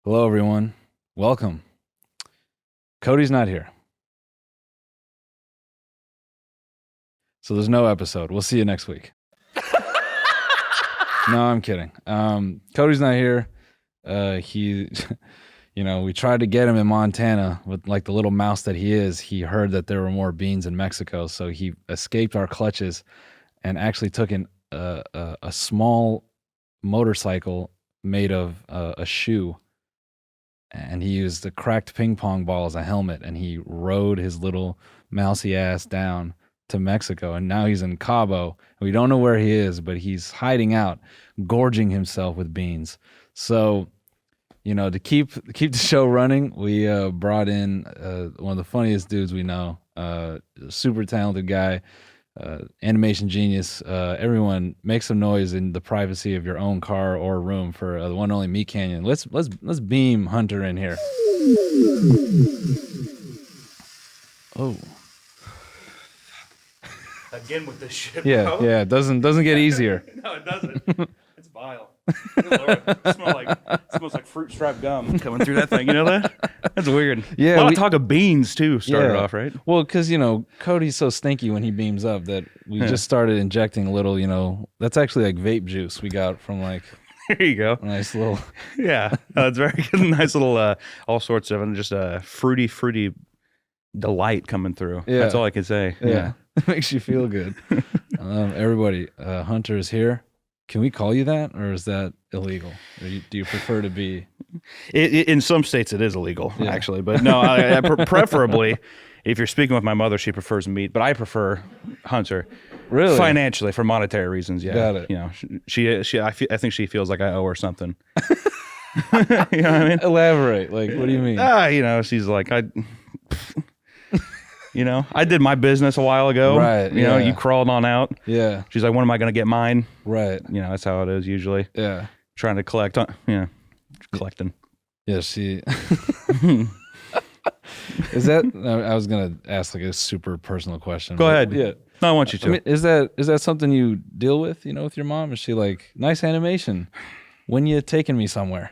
Hello, everyone. Welcome. Cody's not here, so there's no episode. We'll see you next week. No, I'm kidding. Cody's not here. He, we tried to get him in Montana with like the little mouse that he is. He heard that there were more beans in Mexico, so he escaped our clutches and actually took a small motorcycle made of a shoe. And he used a cracked ping pong ball as a helmet, and he rode his little mousy ass down to Mexico. And now he's in Cabo. We don't know where he is, but he's hiding out, gorging himself with beans. So, to keep the show running, we brought in one of the funniest dudes we know, super talented guy, animation genius. Everyone make some noise in the privacy of your own car or room for the one and only MeatCanyon. Let's beam Hunter in here. Oh, again with this shit. yeah, bro. yeah. It doesn't get easier. No, it doesn't. It's vile. Good Lord. It smells like fruit stripe gum coming through that thing. You know that? That's weird. Yeah, a lot of talk of beans too started off, right? Well, because Cody's so stinky when he beams up that we just started injecting a little. That's actually like vape juice we got from like. There you go. A nice little. Yeah, it's very good. Nice little all sorts of, and just a fruity delight coming through. Yeah. That's all I can say. Yeah. It makes you feel good. Everybody, Hunter is here. Can we call you that, or is that illegal? Or do you prefer to be? In some states, it is illegal, actually. But no, I preferably, if you're speaking with my mother, she prefers meat, but I prefer Hunter. Really? Financially, for monetary reasons, yeah. Got it. I think she feels like I owe her something. You know what I mean? Elaborate. Like, what do you mean? She's like, I did my business a while ago. Right. You crawled on out. Yeah. She's like, when am I going to get mine? Right. That's how it is usually. Yeah. Trying to collect collecting. Yeah, she. Is that? I was gonna ask like a super personal question. Go ahead. Yeah. No, I want you to. I mean, is that something you deal with? With your mom? Is she like, nice animation? When you taking me somewhere?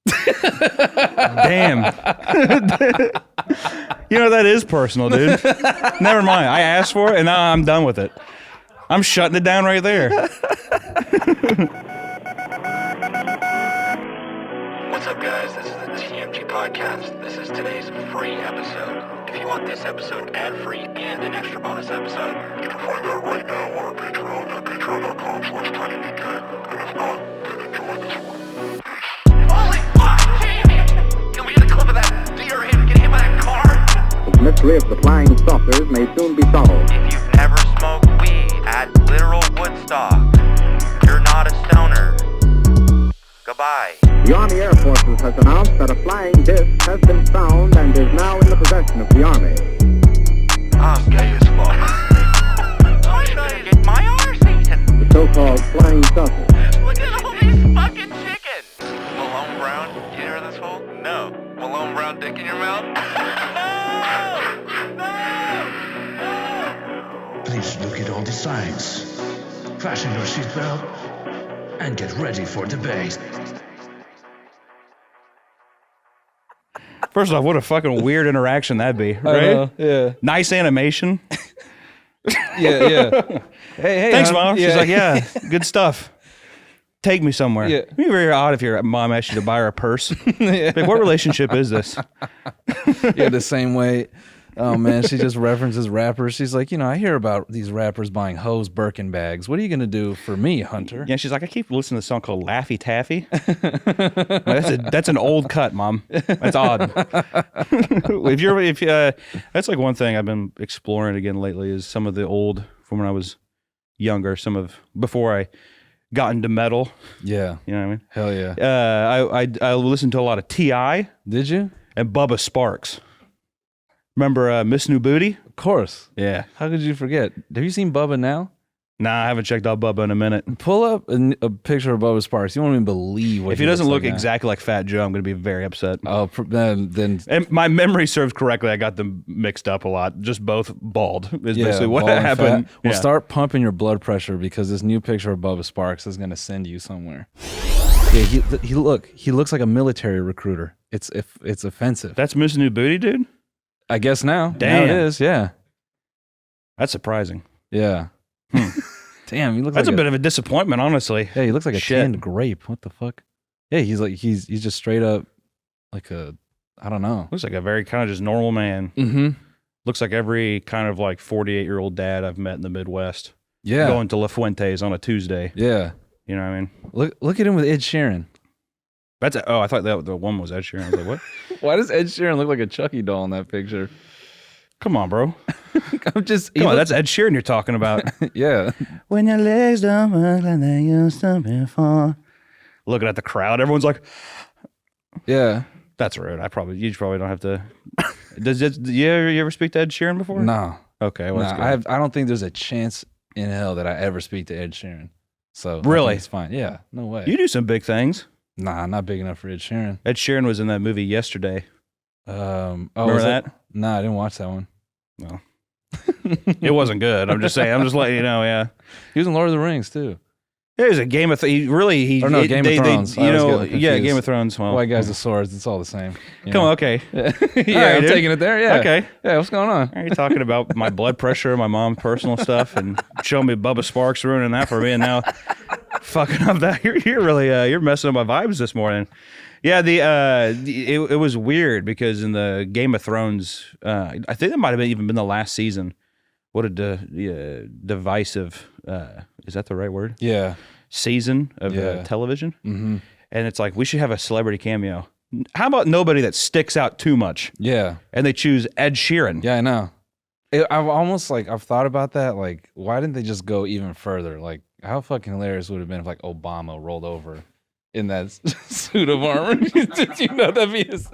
Damn. That is personal, dude. Never mind. I asked for it, and now I'm done with it. I'm shutting it down right there. What's up, guys? This is the TMG Podcast. This is today's free episode. If you want this episode ad-free and an extra bonus episode, you can find that right now on our Patreon at patreon.com/tinymk. And if not, then enjoy this one. Holy fuck, Jamie! Can we get a clip of that deer getting hit by that car? The mystery of the flying saucers may soon be solved. If you've never smoked weed at literal Woodstock, you're not a stoner. Goodbye. The Army Air Forces has announced that a flying disc has been found and is now in the possession of the Army. I'm gay as fuck. I'm trying to get my arse eaten. The so-called flying saucer. Look at all these fucking chickens. Malone Brown, you hear this hole? No. Malone Brown dick in your mouth? No! Please look at all the signs. Fasten your seatbelt and get ready for debate. First off, what a fucking weird interaction that'd be, right? Yeah. Nice animation. Yeah. Hey. Thanks, hon. Mom. She's like, yeah, good stuff. Take me somewhere. Yeah. It'd be very odd if your mom asked you to buy her a purse. Like, what relationship is this? Yeah, the same way. Oh man, she just references rappers. She's like, I hear about these rappers buying hoes Birkin bags. What are you gonna do for me, Hunter? Yeah, she's like, I keep listening to a song called Laffy Taffy. That's an old cut, Mom. That's odd. That's like one thing I've been exploring again lately is some of the old from when I was younger, before I got into metal. Yeah. You know what I mean? Hell yeah. I listened to a lot of T.I. Did you? and Bubba Sparks. Remember Miss New Booty? Of course. Yeah. How could you forget? Have you seen Bubba now? Nah, I haven't checked out Bubba in a minute. Pull up a picture of Bubba Sparks. You won't even believe what If he doesn't look like exactly like Fat Joe, I'm going to be very upset. Oh, then And my memory serves correctly. I got them mixed up a lot. Just both bald is yeah, basically what bald and happened. Well, Yeah. start pumping your blood pressure because this new picture of Bubba Sparks is going to send you somewhere. Yeah, he looks like a military recruiter. It's offensive. That's Miss New Booty, dude? I guess now. Damn. Now it is. Yeah. That's surprising. Yeah. Damn, he looks That's like a bit of a disappointment, honestly. Yeah, he looks like a Shit. canned grape. What the fuck? Yeah, he's just straight up like a, I don't know. Looks like a very kind of just normal man. Mm-hmm. Looks like every kind of like 48-year-old dad I've met in the Midwest. Yeah. Going to La Fuente's on a Tuesday. Yeah. You know what I mean? Look at him with Ed Sheeran. I thought that the one was Ed Sheeran. I was like, what? Why does Ed Sheeran look like a Chucky doll in that picture? Come on, bro. I'm just. Come on, that's Ed Sheeran you're talking about. Yeah. When your legs don't work like they used to before. Looking at the crowd, everyone's like, Yeah. that's rude. You probably don't have to. You ever speak to Ed Sheeran before? No. Okay. Well, that's good. I don't think there's a chance in hell that I ever speak to Ed Sheeran. So I Really? think it's fine. Yeah. No way. You do some big things. Nah, not big enough for Ed Sheeran. Ed Sheeran was in that movie Yesterday. Remember was that? Nah, I didn't watch that one. No. It wasn't good. I'm just saying. I'm just letting you know. Yeah. He was in Lord of the Rings too. It was a Game of Thrones. Game of Thrones. You know, yeah, Game of Thrones. Well, White guys with swords. It's all the same. Come on, okay. Yeah, right, I'm dude. taking it there. Yeah. Okay. Yeah, what's going on? Are you talking about my blood pressure, my mom's personal stuff, and showing me Bubba Sparks ruining that for me, and now fucking up that? You're really you're messing up my vibes this morning. Yeah, it was weird because in the Game of Thrones, I think it might have even been the last season. What a divisive. Is that the right word? Yeah. Season of television. Mm-hmm. And it's like, we should have a celebrity cameo. How about nobody that sticks out too much? Yeah. And they choose Ed Sheeran. Yeah, I know. I've thought about that. Like, why didn't they just go even further? Like, how fucking hilarious would it have been if like Obama rolled over in that suit of armor? Did you know that'd be his...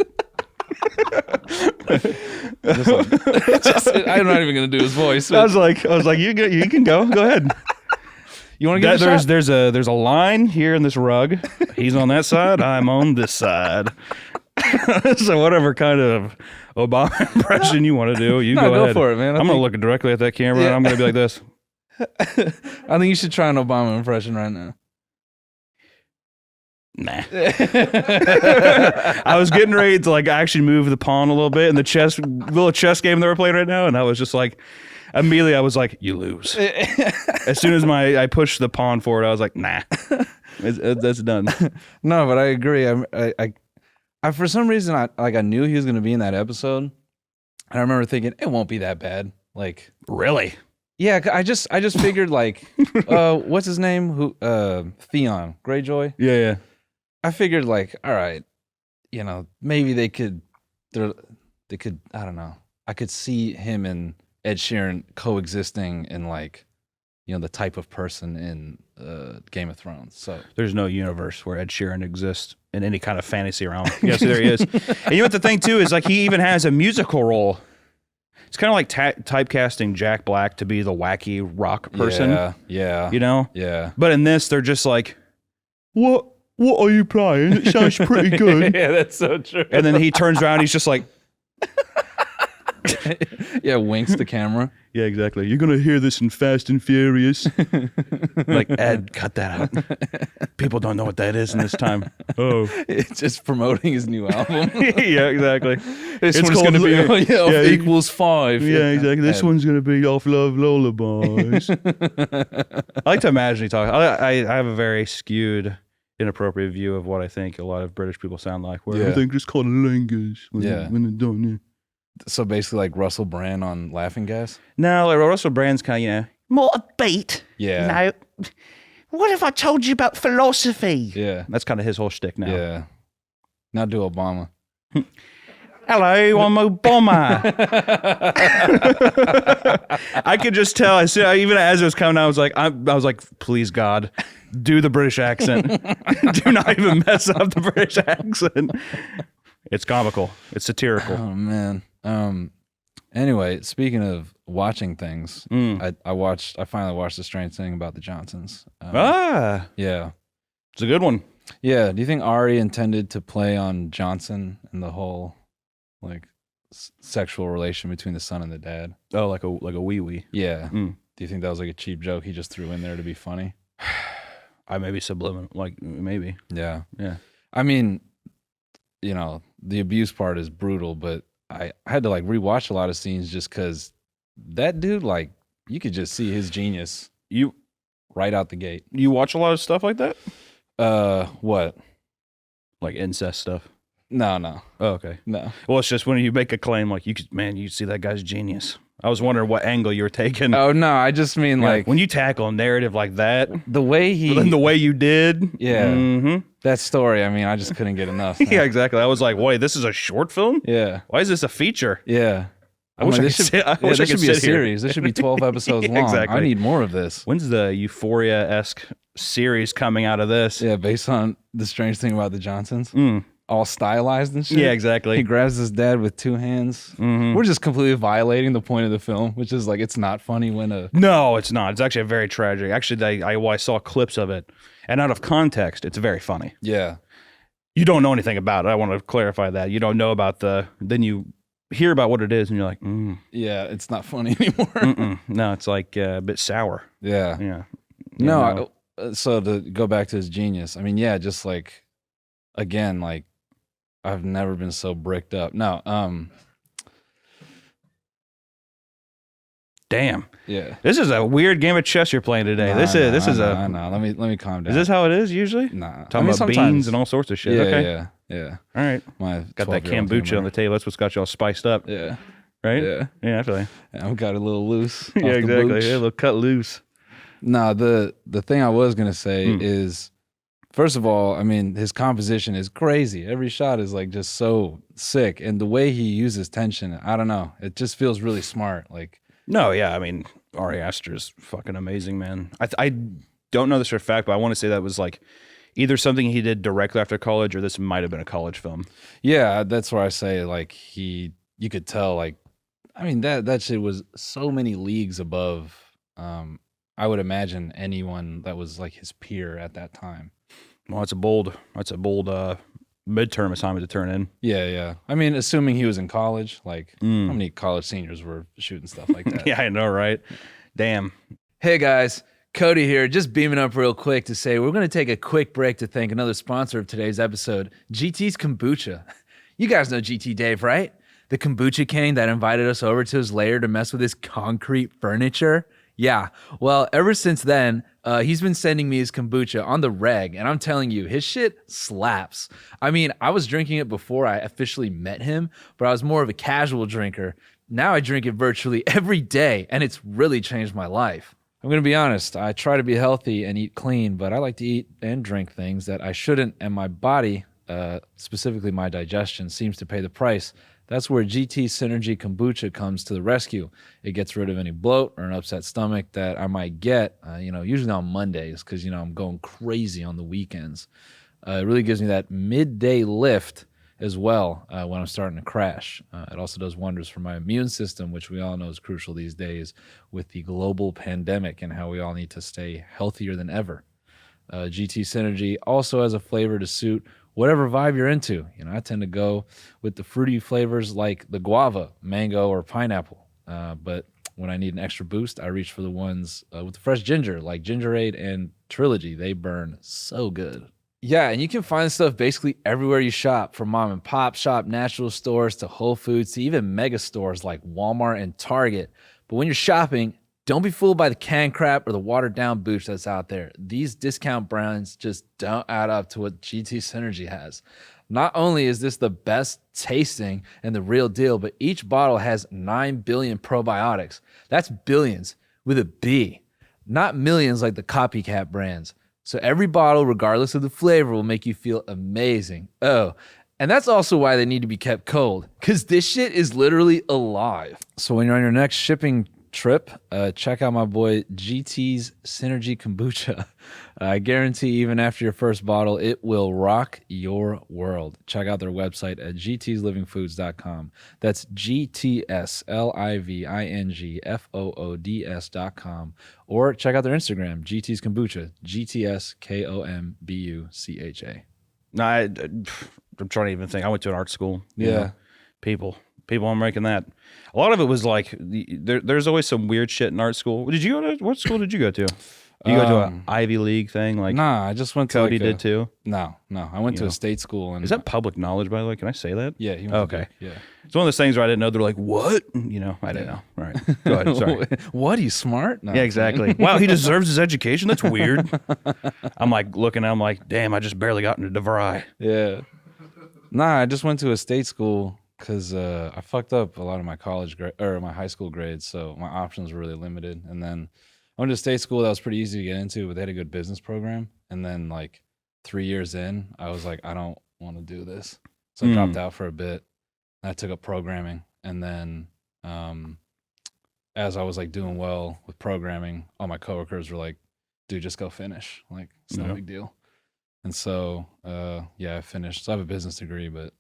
I'm not even gonna do his voice. I was like, you can go ahead. You want to get a shot? There's a line here in this rug. He's on that side. I'm on this side. So whatever kind of Obama impression you want to do, go ahead. For it, man. I'm gonna look directly at that camera and I'm gonna be like this. I think you should try an Obama impression right now. Nah. I was getting ready to like actually move the pawn a little bit in the little chess game they were playing right now, and I was just like, immediately I was like, you lose. As soon as I pushed the pawn forward, I was like, nah, that's done. No, but I agree. I for some reason I knew he was going to be in that episode, and I remember thinking it won't be that bad. Like, really? Yeah, I just figured like, what's his name? Theon Greyjoy. Yeah. I figured like, all right, maybe they could, I don't know. I could see him and Ed Sheeran coexisting in like, the type of person in Game of Thrones. So there's no universe where Ed Sheeran exists in any kind of fantasy realm. Yes, there he is. And you know what the thing too is, like, he even has a musical role. It's kind of like typecasting Jack Black to be the wacky rock person. Yeah. Yeah. But in this, they're just like, what are you playing? It sounds pretty good. Yeah, that's so true. And then he turns around, he's just like, yeah, winks the camera. Yeah, exactly. You're going to hear this in Fast and Furious. Like, Ed, cut that out. People don't know what that is in this time. Oh. It's just promoting his new album. Yeah, exactly. This one's going to be equals 5. Yeah, exactly. This one's going to be off Love Lullabies. I like to imagine he talks. I have a very skewed, inappropriate view of what I think a lot of British people sound like. Where I think just called language when they're done. Yeah. So basically like Russell Brand on Laughing Gas? No, like Russell Brand's kind of, more upbeat. Yeah. What if I told you about philosophy? Yeah. That's kind of his whole shtick now. Yeah. Now do Obama. Hello, I'm Obama. I could just tell. Even as it was coming out, I was like, please God, do the British accent. Do not even mess up the British accent. It's comical. It's satirical. Oh man. Anyway, speaking of watching things, I finally watched The Strange Thing About the Johnsons. Yeah. It's a good one. Yeah. Do you think Ari intended to play on Johnson and the whole like sexual relation between the son and the dad? Oh, like a wee wee. Yeah. Do you think that was like a cheap joke he just threw in there to be funny? maybe subliminal, like maybe. Yeah. Yeah. I mean, you know, the abuse part is brutal, but I had to like rewatch a lot of scenes just because that dude, like, you could just see his genius You right out the gate. watch a lot of stuff like that? What? Like incest stuff. No. Oh, okay. No. Well, it's just when you make a claim like you see that guy's genius. I was wondering what angle you were taking. Oh no, I just mean You're like when you tackle a narrative like that, the way he and the way you did. Yeah. Mhm. that story, I mean, I just couldn't get enough. Yeah, exactly. I was like, wait, this is a short film? Yeah. Why is this a feature? Yeah. I wish I this could should, sit- I yeah, wish I this could should be a sit here. series. This should be 12 episodes Yeah, long. exactly. I need more of this. When's the Euphoria-esque series coming out of this? Yeah, based on the strange thing about the Johnsons. Mm. All stylized and shit. Yeah, exactly. He grabs his dad with two hands. Mhm. We're just completely violating the point of the film, which is like it's not funny when a No, it's not. It's actually very tragic. Actually, I saw clips of it, and out of context, it's very funny. yeah. You don't know anything about it. I want to clarify that. You don't know about then you hear about what it is, and you're like, Yeah, it's not funny anymore. mm-mm. No, it's like a bit sour. Yeah. Yeah. No, so to go back to his genius, I mean, yeah, just like again, like I've never been so bricked up. No, Damn. yeah. This is a weird game of chess you're playing today. This is I know. Let me calm down. Is this how it is usually? Nah. Talking about beans and all sorts of shit. Yeah, okay. yeah. All right. My Got that 12-year-old kombucha on humor. the table. That's what's got you all spiced up. Yeah. Right? Yeah. Yeah, I feel like. I've got a little loose. Yeah, off the exactly. booch. Yeah, a little cut loose. No, the thing I was gonna say is, first of all, I mean, his composition is crazy. Every shot is like just so sick, and the way he uses tension, I don't know, it just feels really smart. Like, No, yeah. I mean, Ari Aster's fucking amazing, man. I don't know this for a fact, but I want to say that was like either something he did directly after college or this might have been a college film. yeah, that's where I say like you could tell like, I mean that shit was so many leagues above. I would imagine anyone that was like his peer at that time. Well, that's a bold midterm assignment to turn in. Yeah. I mean, assuming he was in college, like how many college seniors were shooting stuff like that? Yeah, I know, right? Damn. Hey guys, Cody here, just beaming up real quick to say we're going to take a quick break to thank another sponsor of today's episode, GT's Kombucha. You guys know GT Dave, right? The kombucha king that invited us over to his lair to mess with his concrete furniture. Yeah, well, ever since then, he's been sending me his kombucha on the reg, and I'm telling you, his shit slaps. I mean, I was drinking it before I officially met him, but I was more of a casual drinker. Now I drink it virtually every day, and it's really changed my life. I'm going to be honest. I try to be healthy and eat clean, but I like to eat and drink things that I shouldn't, and my body, specifically my digestion, seems to pay the price. That's where GT Synergy Kombucha comes to the rescue. It gets rid of any bloat or an upset stomach that I might get, usually on Mondays because, I'm going crazy on the weekends. It really gives me that midday lift as well when I'm starting to crash. It also does wonders for my immune system, which we all know is crucial these days with the global pandemic and how we all need to stay healthier than ever. GT Synergy also has a flavor to suit whatever vibe you're into. I tend to go with the fruity flavors like the guava, mango, or pineapple. But when I need an extra boost, I reach for the ones with the fresh ginger, like Gingerade and Trilogy. They burn so good. Yeah, and you can find stuff basically everywhere you shop, from mom and pop shop, natural stores, to Whole Foods, to even mega stores like Walmart and Target. But when you're shopping, don't be fooled by the can crap or the watered down booch that's out there. These discount brands just don't add up to what GT Synergy has. Not only is this the best tasting and the real deal, but each bottle has 9 billion probiotics. That's billions with a B, not millions like the copycat brands. So every bottle, regardless of the flavor, will make you feel amazing. Oh, and that's also why they need to be kept cold, because this shit is literally alive. So when you're on your next shipping trip, check out my boy GT's Synergy Kombucha. I guarantee even after your first bottle, it will rock your world. Check out their website at gtslivingfoods.com. That's GTSLIVINGFOODS.com. Or check out their Instagram, GT's Kombucha, GTSKOMBUCHA. No, I'm trying to even think. I went to an art school. Yeah. People I'm making that. A lot of it was like there's always some weird shit in art school. What school did you go to? You go to an Ivy League thing like Nah, I just went to Cody like did too? No, I went to a state school. And Is that public knowledge, by the way? Can I say that? Yeah. He went to Okay. Duke, yeah. It's one of those things where I didn't know. They're like, what? You know, I didn't know. All right. Go ahead. Sorry. What? Are you smart? No, Yeah, exactly. Wow, he deserves his education. That's weird. I'm like looking at him like, damn, I just barely got into DeVry. Yeah. Nah, I just went to a state school because I fucked up a lot of my my high school grades, so my options were really limited. And then I went to state school that was pretty easy to get into, but they had a good business program. And then like 3 years in, I was like, I don't want to do this, so I dropped out for a bit. I took up programming, and then as I was like doing well with programming, all my coworkers were like, "Dude, just go finish. Like, it's no big deal." And so, yeah, I finished. So I have a business degree, but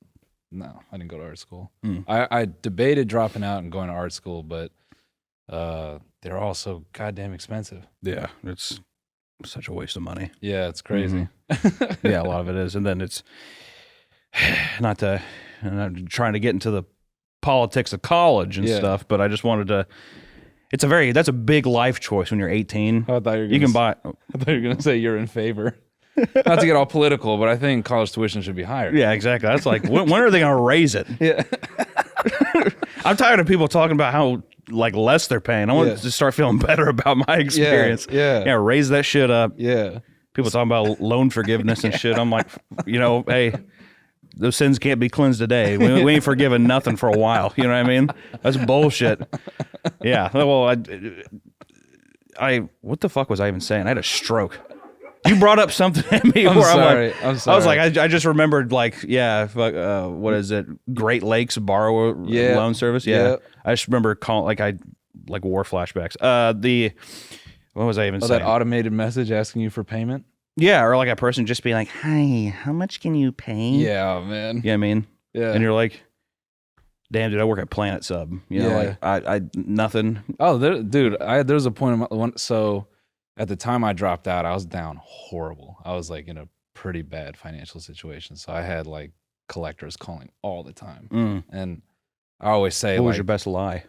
no, I didn't go to art school. I debated dropping out and going to art school, but they're all so goddamn expensive. Yeah, it's such a waste of money. Yeah, it's crazy. Yeah, a lot of it is. And then it's not trying to get into the politics of college and stuff, but I just wanted to. That's a big life choice when you're 18. I thought you can buy. I thought you were gonna say you're in favor. Not to get all political, but I think college tuition should be higher. Yeah, exactly. That's like when are they gonna raise it? Yeah. I'm tired of people talking about how like less they're paying. I want to start feeling better about my experience. Yeah. Raise that shit up. Yeah. People talking about loan forgiveness and shit. I'm like, hey, those sins can't be cleansed today. We ain't forgiven nothing for a while. You know what I mean? That's bullshit. Yeah. Well, I what the fuck was I even saying? I had a stroke. You brought up something at me I'm where sorry. I was like, I just remembered like, what is it? Great Lakes Borrower Loan Service. Yeah. I just remember calling like war flashbacks. What was I even saying? That automated message asking you for payment? Yeah, or like a person just being like, "Hi, how much can you pay?" Yeah, man. You know what I mean? Yeah. And you're like, "Damn, dude, I work at Planet Sub." You know, like I nothing. Oh, dude, there was a point in my one. So at the time I dropped out, I was down horrible. I was like in a pretty bad financial situation. So I had like collectors calling all the time, and I always say, what was your best lie?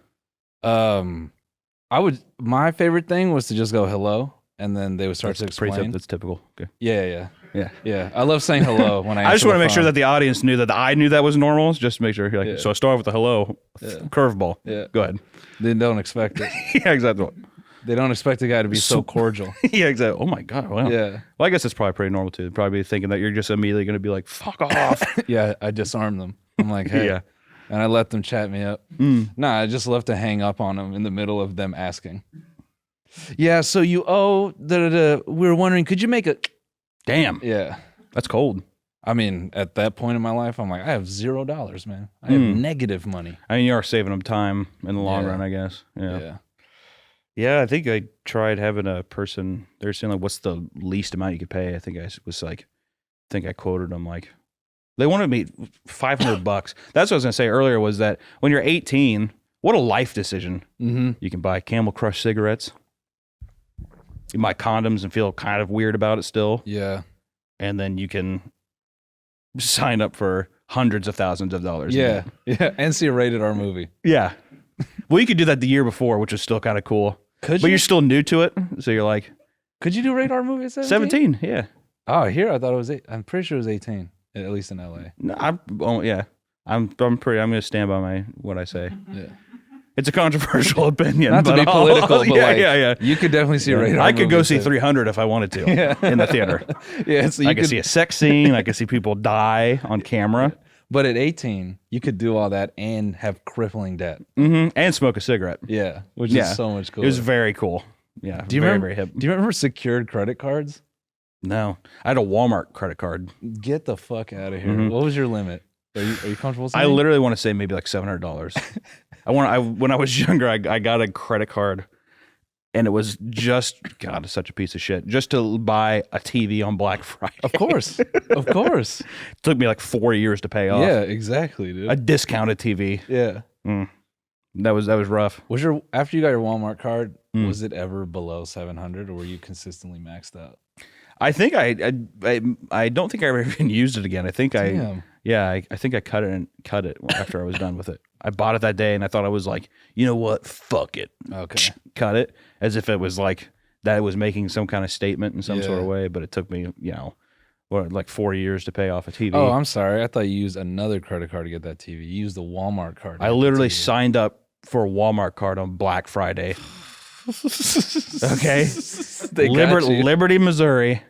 My favorite thing was to just go hello, and then they would start to explain. That's typical. Okay. Yeah. I love saying hello when I just want to make sure that the audience knew that I knew that was normal. Just to make sure. You're like, so I start with a hello, curveball. Yeah. Go ahead. They don't expect it. Yeah, exactly. They don't expect a guy to be so cordial. Yeah, exactly. Oh my god. Wow. Yeah. Well, I guess it's probably pretty normal too. They'd probably be thinking that you're just immediately going to be like, "Fuck off." Yeah, I disarm them. I'm like, hey. Yeah. And I let them chat me up. Nah, I just love to hang up on them in the middle of them asking. Yeah, so you owe we were wondering, could you make a Damn. Yeah. That's cold. I mean, at that point in my life, I'm like, I have $0, man. I have negative money. I mean, you are saving them time in the long run, I guess. Yeah. Yeah, I think I tried having a person, they're saying like, what's the least amount you could pay? I think I quoted them like, they wanted me $500. That's what I was going to say earlier was that when you're 18, what a life decision. Mm-hmm. You can buy Camel Crush cigarettes. You buy condoms and feel kind of weird about it still. Yeah. And then you can sign up for hundreds of thousands of dollars. Yeah. Yeah. And see a rated R movie. Yeah. Well, you could do that the year before, which was still kind of cool. But you're still new to it. So you're like. Could you do rated R movie at 17? Yeah. Oh, here I thought it was 8. I'm pretty sure it was 18. At least in LA. No, I'm going to stand by what I say. Yeah. It's a controversial opinion. Not to be political, but yeah. You could definitely see a rated R I could go movie see 300 if I wanted to in the theater. Yeah, so I could see a sex scene. I could see people die on camera. But at 18, you could do all that and have crippling debt. Mm-hmm. And smoke a cigarette. Yeah, which is so much cooler. It was very cool. Yeah, very hip. Do you remember secured credit cards? No, I had a Walmart credit card. Get the fuck out of here. Mm-hmm. What was your limit? Are you comfortable saying? I literally want to say maybe like $700. When I was younger, I got a credit card, and it was just it's such a piece of shit. Just to buy a TV on Black Friday. Of course. It took me like 4 years to pay off. Yeah, exactly, dude. A discounted TV. Yeah. That was rough. After you got your Walmart card, was it ever below 700, or were you consistently maxed out? I think I don't think I ever even used it again. I think I think I cut it after I was done with it. I bought it that day and I thought I was like, you know what? Fuck it. Okay. Cut it as if it was like that it was making some kind of statement in some sort of Yeah. way, but it took me, like 4 years to pay off a TV. Oh, I'm sorry. I thought you used another credit card to get that TV. You used the Walmart card. to I get the literally TV. signed up for a Walmart card on Black Friday. Okay. They got you. Liberty, Missouri.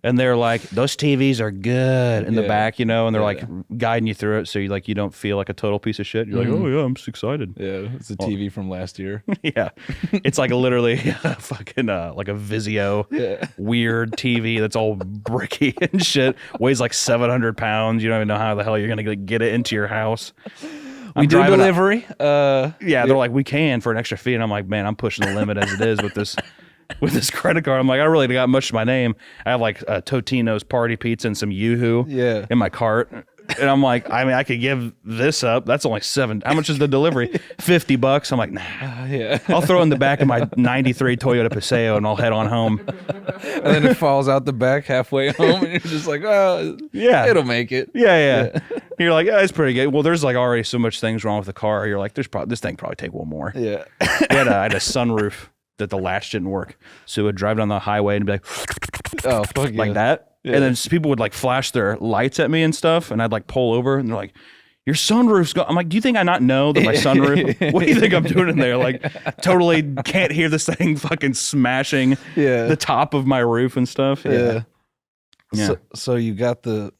And they're like, those TVs are good in the Yeah. back, and they're Yeah. like guiding you through it so you don't feel like a total piece of shit. You're like, oh yeah, I'm just excited. Yeah, it's a TV from last year. Yeah. It's like literally fucking like a Vizio weird TV that's all bricky and shit. Weighs like 700 pounds. You don't even know how the hell you're going to get it into your house. We do driving up- delivery. Yeah, they're like, we can for an extra fee. And I'm like, man, I'm pushing the limit as it is with this credit card. I'm like, I really got much to my name. I have like Totino's party pizza and some Yoo-hoo in my cart. And I'm like, I could give this up. That's only $7. How much is the delivery? $50. I'm like, nah. Yeah. I'll throw it in the back of my 93 Toyota Paseo and I'll head on home. And then it falls out the back halfway home, and you're just like, oh, Yeah. it'll make it. Yeah. You're like, yeah, it's pretty good. Well, there's like already so much things wrong with the car. You're like, this thing probably take one more. Yeah. I had a sunroof that the latch didn't work. So it would drive down the highway and be like, Oh, fuck like yeah. that. Yeah. And then people would like flash their lights at me and stuff. And I'd like pull over and they're like, your sunroof's gone. I'm like, do you think I not know that my sunroof, what do you think I'm doing in there? Like totally can't hear this thing fucking smashing the top of my roof and stuff. Yeah. Yeah. So you got the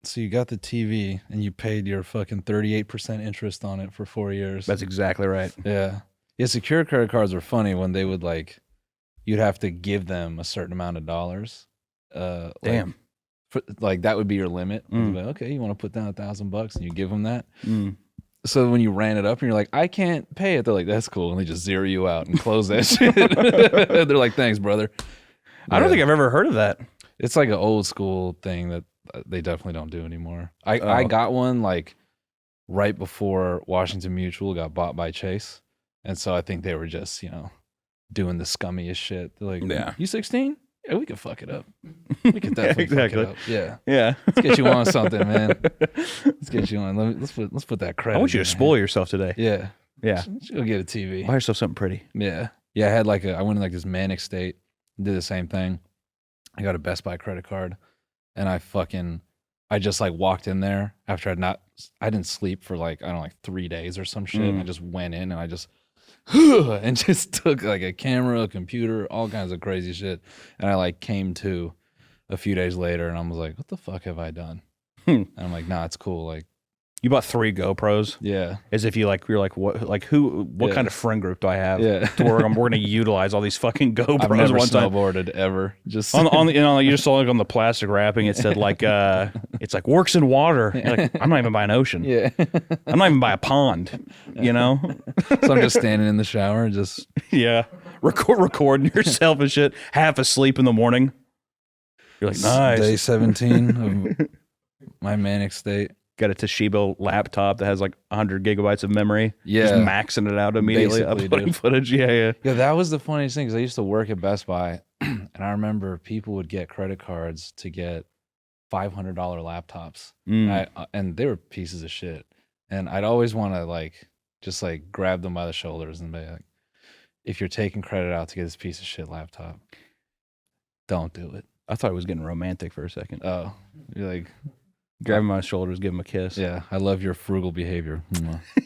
TV, and you paid your fucking 38% interest on it for 4 years. That's exactly right. Yeah. Yeah, secure credit cards are funny when they would like, you'd have to give them a certain amount of dollars. Damn. Like that would be your limit. Mm. Like, okay, you want to put down $1,000 and you give them that. Mm. So when you ran it up and you're like, I can't pay it, they're like, that's cool. And they just zero you out and close that shit. They're like, thanks, brother. I don't Yeah. think I've ever heard of that. It's like an old school thing that they definitely don't do anymore. I got one like right before Washington Mutual got bought by Chase. And so I think they were just, doing the scummiest shit. They're like, Yeah. you 16? Yeah, we could fuck it up. We could definitely exactly. fuck it up. Yeah. Yeah. Let's get you on something, man. Let's get you on. Let's put that credit. I want you to in, spoil man. yourself today. Yeah. Yeah. Let's go get a TV. Buy yourself something pretty. Yeah. Yeah. I had I went in like this Manic state, did the same thing. I got a Best Buy credit card, and I just like walked in there after I didn't sleep for like 3 days or some shit. And I just went in and I just and just took like a camera, a computer, all kinds of crazy shit. And I like came to a few days later and I was like, what the fuck have I done? And I'm like, nah, it's cool. Like, You bought 3 GoPros yeah. as if you're like, what Yeah. kind of friend group do I have Yeah. to where we're going to utilize all these fucking GoPros I've never one time? snowboarded ever. Just on you just saw like on the plastic wrapping, it said like, it's like works in water. You're like, I'm not even by an ocean. yeah. I'm not even by a pond, So I'm just standing in the shower and just Yeah. Recording yourself and shit, half asleep in the morning. You're like, nice. day 17 of my Manic state. Got a Toshiba laptop that has like 100 gigabytes of memory. Yeah. Just maxing it out immediately, Basically, uploading dude. footage. Yeah. Yeah, that was the funniest thing because I used to work at Best Buy, and I remember people would get credit cards to get $500 laptops, Mm. and they were pieces of shit. And I'd always want to just grab them by the shoulders and be like, "If you're taking credit out to get this piece of shit laptop, don't do it." I thought it was getting romantic for a second. Oh, you're like, Grab him by the shoulders, give him a kiss. yeah, I love your frugal behavior.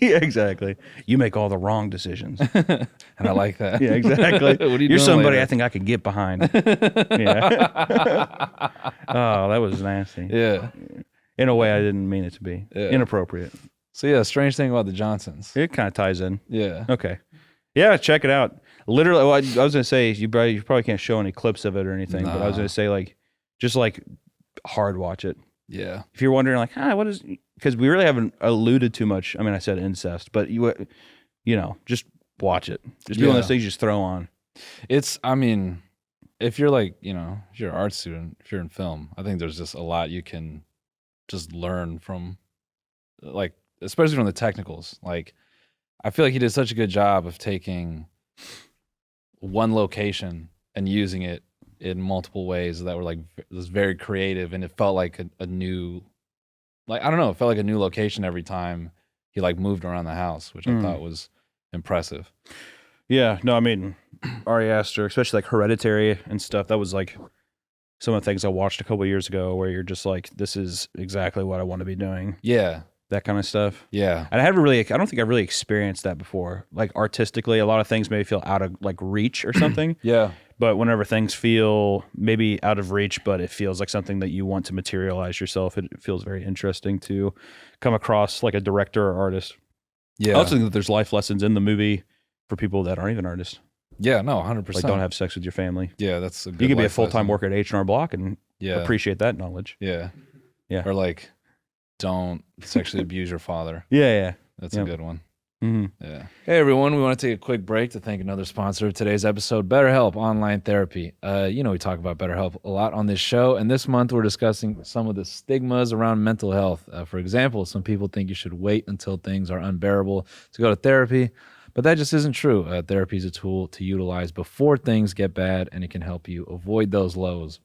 Yeah, exactly. You make all the wrong decisions. And I like that. Yeah, exactly. What are you You're doing somebody later? I think I could get behind. Yeah. Oh, that was nasty. Yeah. In a way I didn't mean it to be. Yeah. Inappropriate. So yeah, strange thing about the Johnsons. It kind of ties in. Yeah. Okay. Yeah, check it out. Literally, well, I was going to say, you probably can't show any clips of it or anything, but I was Nah. going to say, just hard watch it. Yeah. If you're wondering, what is, because we really haven't alluded too much. I mean, I said incest, but just watch it. Just be one of those Yeah. things you just throw on. I mean, if you're if you're an art student, if you're in film, I think there's just a lot you can just learn from, especially from the technicals. I feel like he did such a good job of taking one location and using it in multiple ways that were was very creative, and it felt like a new, I don't know, it felt like a new location every time he moved around the house, which I thought was impressive. Yeah, no, I mean, Ari Aster, especially like Hereditary and stuff. That was like some of the things I watched a couple of years ago, where you're just like, this is exactly what I want to be doing. Yeah. That kind of stuff. Yeah. And I don't think I've really experienced that before. Like artistically, a lot of things maybe feel out of like reach or something. Yeah. But whenever things feel maybe out of reach, but it feels like something that you want to materialize yourself, it feels very interesting to come across like a director or artist. Yeah. I also think that there's life lessons in the movie for people that aren't even artists. Yeah, no, 100%. Like don't have sex with your family. Yeah, that's a good You could be a life full-time lesson. worker at H&R Block and Yeah. appreciate that knowledge. Yeah. Yeah. Or like, don't sexually abuse your father. Yeah. That's Yep. a good one. Mm-hmm. Yeah. Hey everyone, we want to take a quick break to thank another sponsor of today's episode, BetterHelp Online Therapy. We talk about BetterHelp a lot on this show, and this month we're discussing some of the stigmas around mental health. For example, some people think you should wait until things are unbearable to go to therapy, but that just isn't true. Therapy is a tool to utilize before things get bad, and it can help you avoid those lows.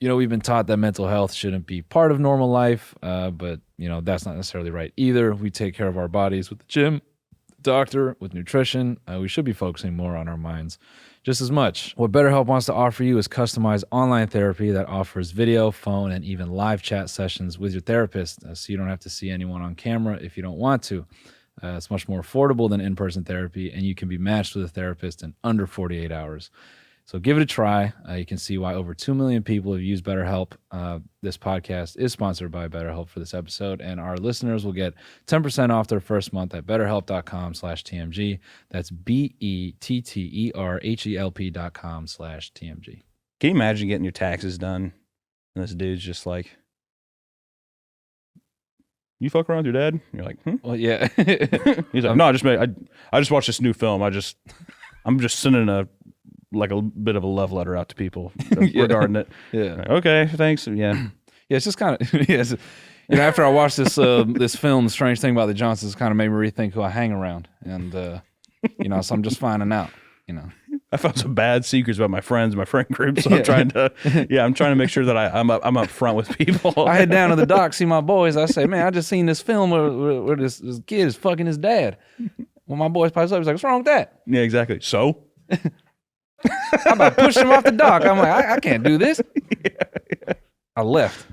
We've been taught that mental health shouldn't be part of normal life, but that's not necessarily right either. We take care of our bodies with the gym, doctor, with nutrition. We should be focusing more on our minds just as much. What BetterHelp wants to offer you is customized online therapy that offers video, phone, and even live chat sessions with your therapist, so you don't have to see anyone on camera if you don't want to. It's much more affordable than in-person therapy, and you can be matched with a therapist in under 48 hours. So give it a try. You can see why over 2 million people have used BetterHelp. This podcast is sponsored by BetterHelp for this episode, and our listeners will get 10% off their first month at betterhelp.com/TMG. That's BETTERHELP.com/TMG. Can you imagine getting your taxes done and this dude's just like, you fuck around with your dad? And you're like, Well, yeah. He's like, no, I just watched this new film. I'm just sending a bit of a love letter out to people regarding it. Yeah. Like, okay, thanks. Yeah. Yeah, it's just kind of, yes. After I watched this this film, The Strange Thing About the Johnsons kind of made me rethink who I hang around. And, so I'm just finding out, I found some bad secrets about my friends, my friend group. So I'm trying to make sure that I'm up front with people. I head down to the dock, see my boys. I say, man, I just seen this film where this kid is fucking his dad. When my boys pipes up, he's like, what's wrong with that? Yeah, exactly. So? How about push him off the dock? I'm like, I can't do this. I left.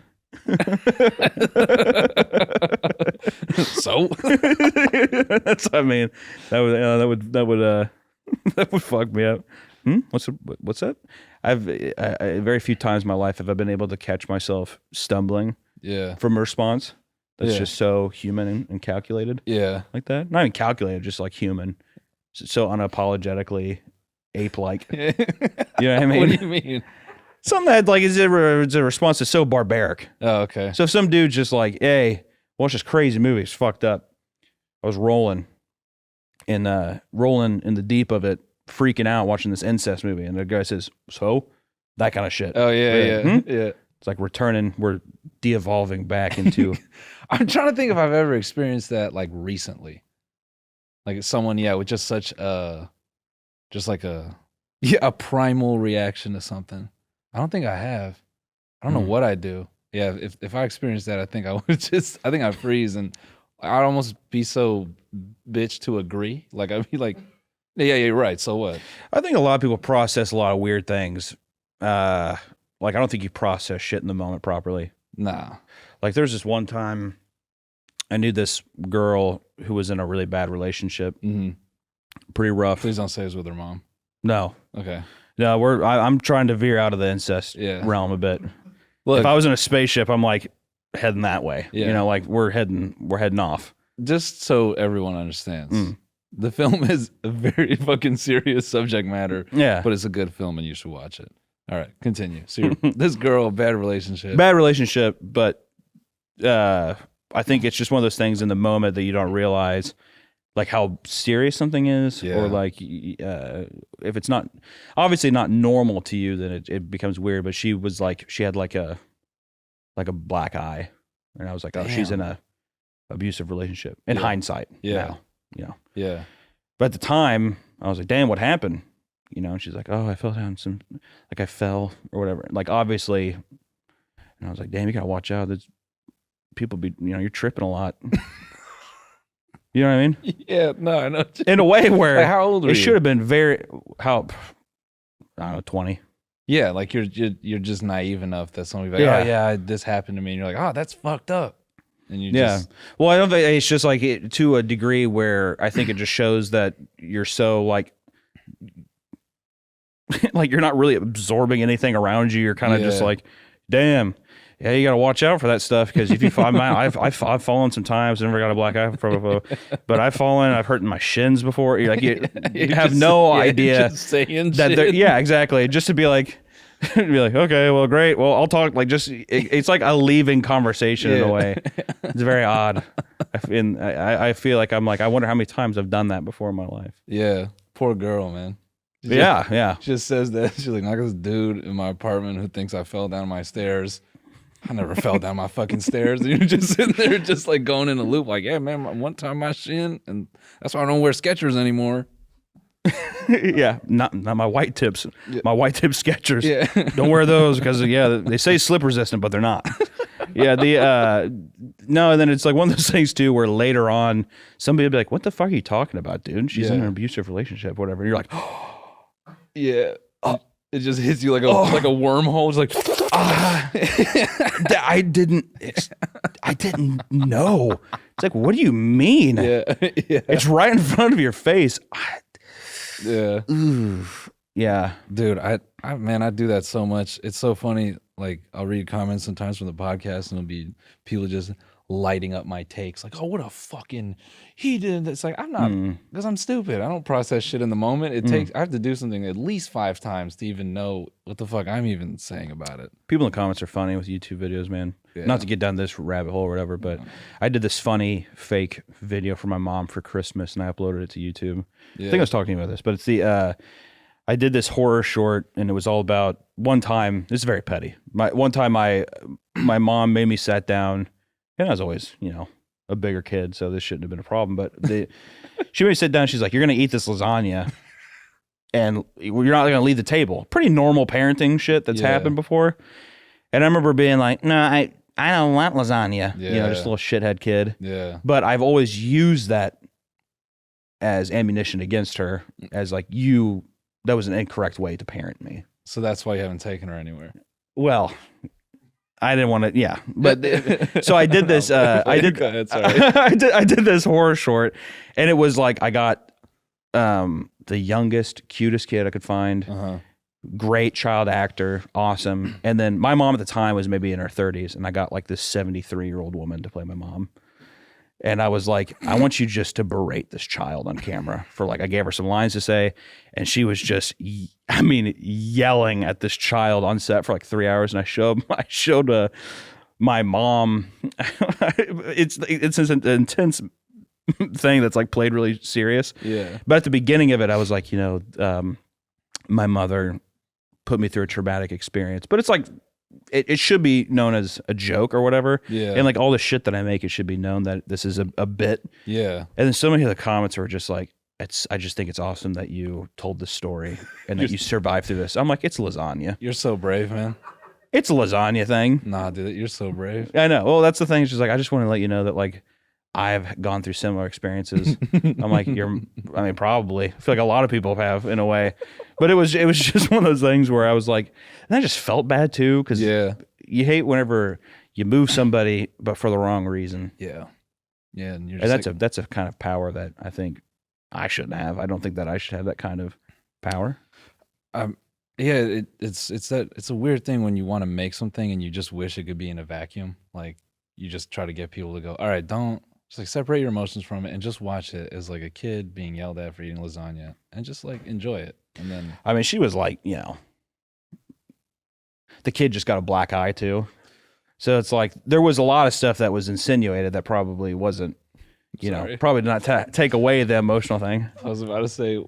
So That's, I mean, that would fuck me up. What's that? I very few times in my life have I been able to catch myself stumbling yeah, from a response that's Yeah. just so human and calculated yeah, like that. Not even calculated, just like human. So unapologetically ape-like. You know what I mean? What do you mean? Something that like is a response that's so barbaric. Oh, okay. So if some dude's just like, hey, watch this crazy movie, it's fucked up. I was rolling in the deep of it, freaking out watching this incest movie, and the guy says, so? That kind of shit. Oh yeah. It's like we're de-evolving back into I'm trying to think if I've ever experienced that like recently. Like someone, with just such a primal reaction to something. I don't think I have. I don't know what I do. Yeah, if I experienced that, I think I would I'd freeze and I'd almost be so bitch to agree. Like I'd be like, yeah, you're right. So what? I think a lot of people process a lot of weird things. Like I don't think you process shit in the moment properly. Nah. Like there's this one time I knew this girl who was in a really bad relationship. Mm-hmm. Pretty rough. Please don't say it was with her mom. No. Okay. No, I'm trying to veer out of the incest realm a bit. Look, if I was in a spaceship, I'm like heading that way. Yeah. You know, like we're heading off. just so everyone understands, the film is a very fucking serious subject matter. Yeah. But it's a good film and you should watch it. All right, continue. So this girl, bad relationship. Bad relationship, but I think it's just one of those things in the moment that you don't realize like how serious something is, or like if it's not obviously not normal to you, then it becomes weird. But she was like, she had like a black eye, and I was like, oh, she's in a abusive relationship. In hindsight, now, you know. Yeah. But at the time, I was like, damn, what happened? You know, and she's like, oh, I fell down like I fell or whatever. Like obviously, and I was like, damn, you gotta watch out. There's people you're tripping a lot. You know what I mean? Yeah, no, I know. In a way where Like, how old were it you? should have been I don't know, 20. Yeah, like you're just naive enough that somebody's like, Yeah. oh yeah, this happened to me, and you're like, oh, that's fucked up, and you Yeah. just Well, I don't think it's just like to a degree where I think it just shows that you're so like like you're not really absorbing anything around you. You're kind of just Yeah. like, damn. Yeah, you got to watch out for that stuff because if you fall, I've fallen some times, never got a black eye, but I've fallen, I've hurt my shins before. You're like, you You're have just- no yeah, idea you're just saying that. shit. Yeah, exactly. Just to be like, okay, well, great. Well, I'll talk. Like, it's like a leaving conversation in a Yeah. way. It's very odd. I feel like I'm like, I wonder how many times I've done that before in my life. Yeah, poor girl, man. Yeah. She just says that she's like, I got this dude in my apartment who thinks I fell down my stairs. I never fell down my fucking stairs. And you're just sitting there, just like going in a loop, like, yeah, man, one time my shin, and that's why I don't wear Skechers anymore. Yeah, not my white tips. My white tip Skechers. Yeah. Don't wear those because they say slip resistant, but they're not. Yeah, no, and then it's like one of those things too where later on somebody will be like, "What the fuck are you talking about, dude? She's in Yeah. an abusive relationship, whatever." And you're like, Yeah. It just hits you like a wormhole. It's like, I didn't know. It's like, what do you mean? yeah, yeah, It's right in front of your face. yeah. Yeah. Dude, I man, I do that so much. It's so funny. Like, I'll read comments sometimes from the podcast, and it'll be people just lighting up my takes. Like, oh, what a fucking he did. It's like, I'm not, because I'm stupid. I don't process shit in the moment. It takes, I have to do something at least 5 times to even know what the fuck I'm even saying about it. People in the comments are funny with YouTube videos, man. Yeah. Not to get down this rabbit hole or whatever, but I did this funny fake video for my mom for Christmas, and I uploaded it to YouTube. I think I was talking about this, but it's I did this horror short, and it was all about one time. This is very petty. One time, my mom made me sit down, and I was always, a bigger kid, so this shouldn't have been a problem. But she made me sit down. She's like, "You're gonna eat this lasagna, and you're not gonna leave the table." Pretty normal parenting shit that's happened before. And I remember being like, "No, I don't want lasagna." Just a little shithead kid. Yeah. But I've always used that as ammunition against her, as like that was an incorrect way to parent me. So that's why you haven't taken her anywhere. Well, I didn't want to, yeah. But so I did this. I did. Go ahead, sorry. I did this horror short, and it was like I got the youngest, cutest kid I could find. Great child actor, awesome. And then my mom at the time was maybe in her 30s, and I got like this 73-year-old woman to play my mom. And I was like, I want you just to berate this child on camera for like, I gave her some lines to say, and she was just, yelling at this child on set for like 3 hours. And I showed my mom. It's an intense thing that's like played really serious. Yeah. But at the beginning of it, I was like, my mother put me through a traumatic experience, but it's like, it should be known as a joke or whatever. Yeah. And like all the shit that I make, it should be known that this is a bit. Yeah. And then so many of the comments were just like, I just think it's awesome that you told this story and that you survived through this. I'm like, it's lasagna. You're so brave, man. It's a lasagna thing. Nah, dude, you're so brave. I know. Well, that's the thing. It's just like, I just want to let you know that like, I've gone through similar experiences. I'm like, probably. I feel like a lot of people have in a way, but it was just one of those things where I was like, and I just felt bad too. Cause you hate whenever you move somebody, but for the wrong reason. Yeah. Yeah. And, you're And just that's a kind of power that I think I shouldn't have. I don't think that I should have that kind of power. yeah, it's a weird thing when you want to make something and you just wish it could be in a vacuum. Like you just try to get people to go, all right, just like separate your emotions from it and just watch it as like a kid being yelled at for eating lasagna and just like enjoy it. And then She was like, the kid just got a black eye too. So it's like, there was a lot of stuff that was insinuated that probably wasn't, probably did not take away the emotional thing. I was about to say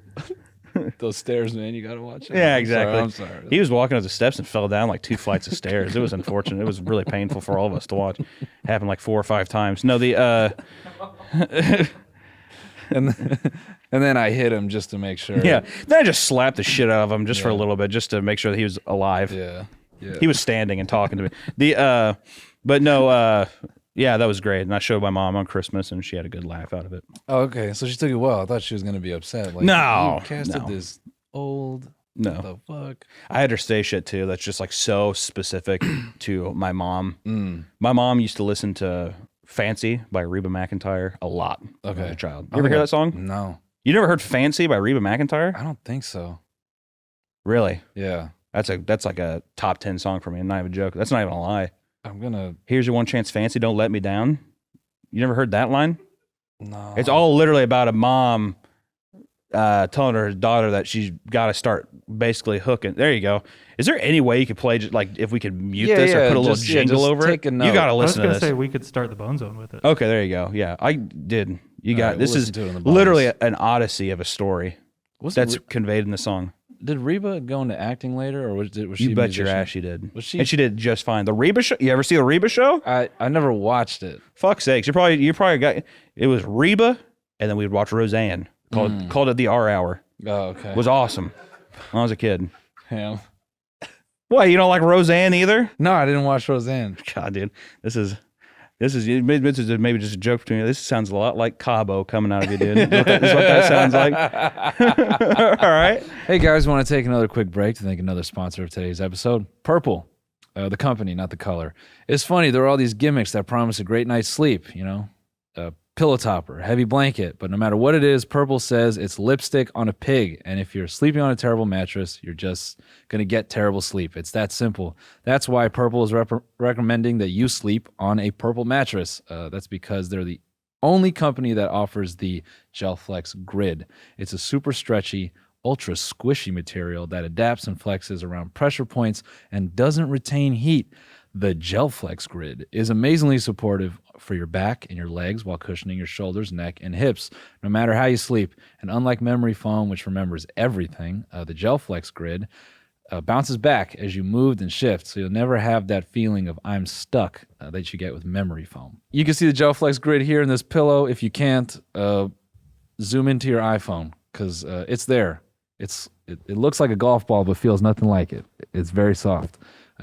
those stairs, man, you got to watch it. Yeah, exactly. I'm sorry. He was walking up the steps and fell down like 2 flights of stairs. It was unfortunate. It was really painful for all of us to watch. Happened like 4 or 5 times. No, and then I hit him just to make sure. yeah. Then I just slapped the shit out of him just for a little bit, just to make sure that he was alive. Yeah. He was standing and talking to me. But no, Yeah, that was great. And I showed my mom on Christmas, and she had a good laugh out of it. Oh, okay. So she took it well. I thought she was gonna be upset. Like, No, you casted no. this old. No. What the fuck? I had her say shit too. That's just like so specific to my mom. Mm. My mom used to listen to Fancy by Reba McEntire a lot when I was a child. You ever hear that song? No, You never heard Fancy by Reba McEntire? I don't think so. Really? Yeah, That's like a top 10 song for me. Not even a joke. That's not even a lie. I'm gonna. Here's your one chance, Fancy. Don't let me down. You never heard that line? No, It's all literally about a mom telling her daughter that she's got to start basically hooking. There you go. Is there any way you could play, like, if we could mute Yeah, this or yeah, put a little just- yeah, jingle just over take it? a You got to note. I was listen to gonna this. say we could start the Bone Zone with it. Okay, there you go. Yeah, I did. You All got right, this. we'll Is listen to it in the bonus. literally an odyssey of a story Was that's Re- conveyed in the song. did Reba go into acting later, or was she? You a bet your musician? ass she did. Was she- And she did just fine. The Reba show. You ever see the Reba show? I never watched it. Fuck's sakes. You probably got it. Was Reba, and then we'd watch Roseanne. Called it the R Hour. Oh, okay. It was awesome when I was a kid. Yeah. What, you don't like Roseanne either? No, I didn't watch Roseanne. God, dude, this is maybe just a joke between you. This sounds a lot like Cabo coming out of you, dude. This is what that sounds like. All right. Hey guys, want to take another quick break to thank another sponsor of today's episode, Purple. The company, not the color. It's funny, there are all these gimmicks that promise a great night's sleep, you know, a pillow topper, heavy blanket, but no matter what it is, Purple says it's lipstick on a pig. And if you're sleeping on a terrible mattress, you're just going to get terrible sleep. It's that simple. That's why Purple is recommending that you sleep on a Purple mattress. That's because they're the only company that offers the Gel Flex Grid. It's a super stretchy, ultra squishy material that adapts and flexes around pressure points and doesn't retain heat. The Gel Flex Grid is amazingly supportive for your back and your legs while cushioning your shoulders, neck, and hips, no matter how you sleep. And unlike memory foam, which remembers everything, the Gel Flex Grid bounces back as you move and shift, so you'll never have that feeling of I'm stuck that you get with memory foam. You can see the Gel Flex Grid here in this pillow. If you can't, zoom into your iPhone because it's there. It looks like a golf ball, but feels nothing like it. It's very soft.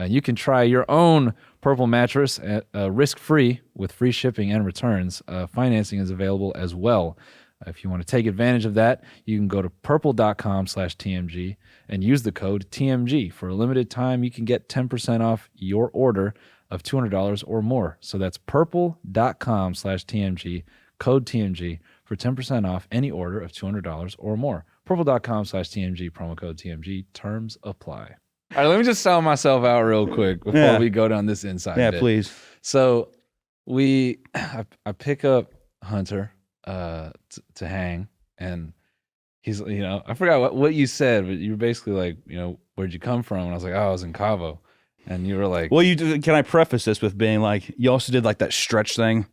You can try your own Purple mattress risk-free with free shipping and returns. Financing is available as well. If you want to take advantage of that, you can go to purple.com/TMG and use the code TMG. For a limited time, you can get 10% off your order of $200 or more. So that's purple.com/TMG, code TMG for 10% off any order of $200 or more. Purple.com/TMG, promo code TMG. Terms apply. All right, let me just sound myself out real quick before we go down this inside Yeah, bit. please. So I pick up Hunter to hang, and he's, you know, I forgot what you said, but you were basically like, you know, where'd you come from? And I was like, oh, I was in Cabo. And you were like, Well, can I preface this with being like, you also did like that stretch thing,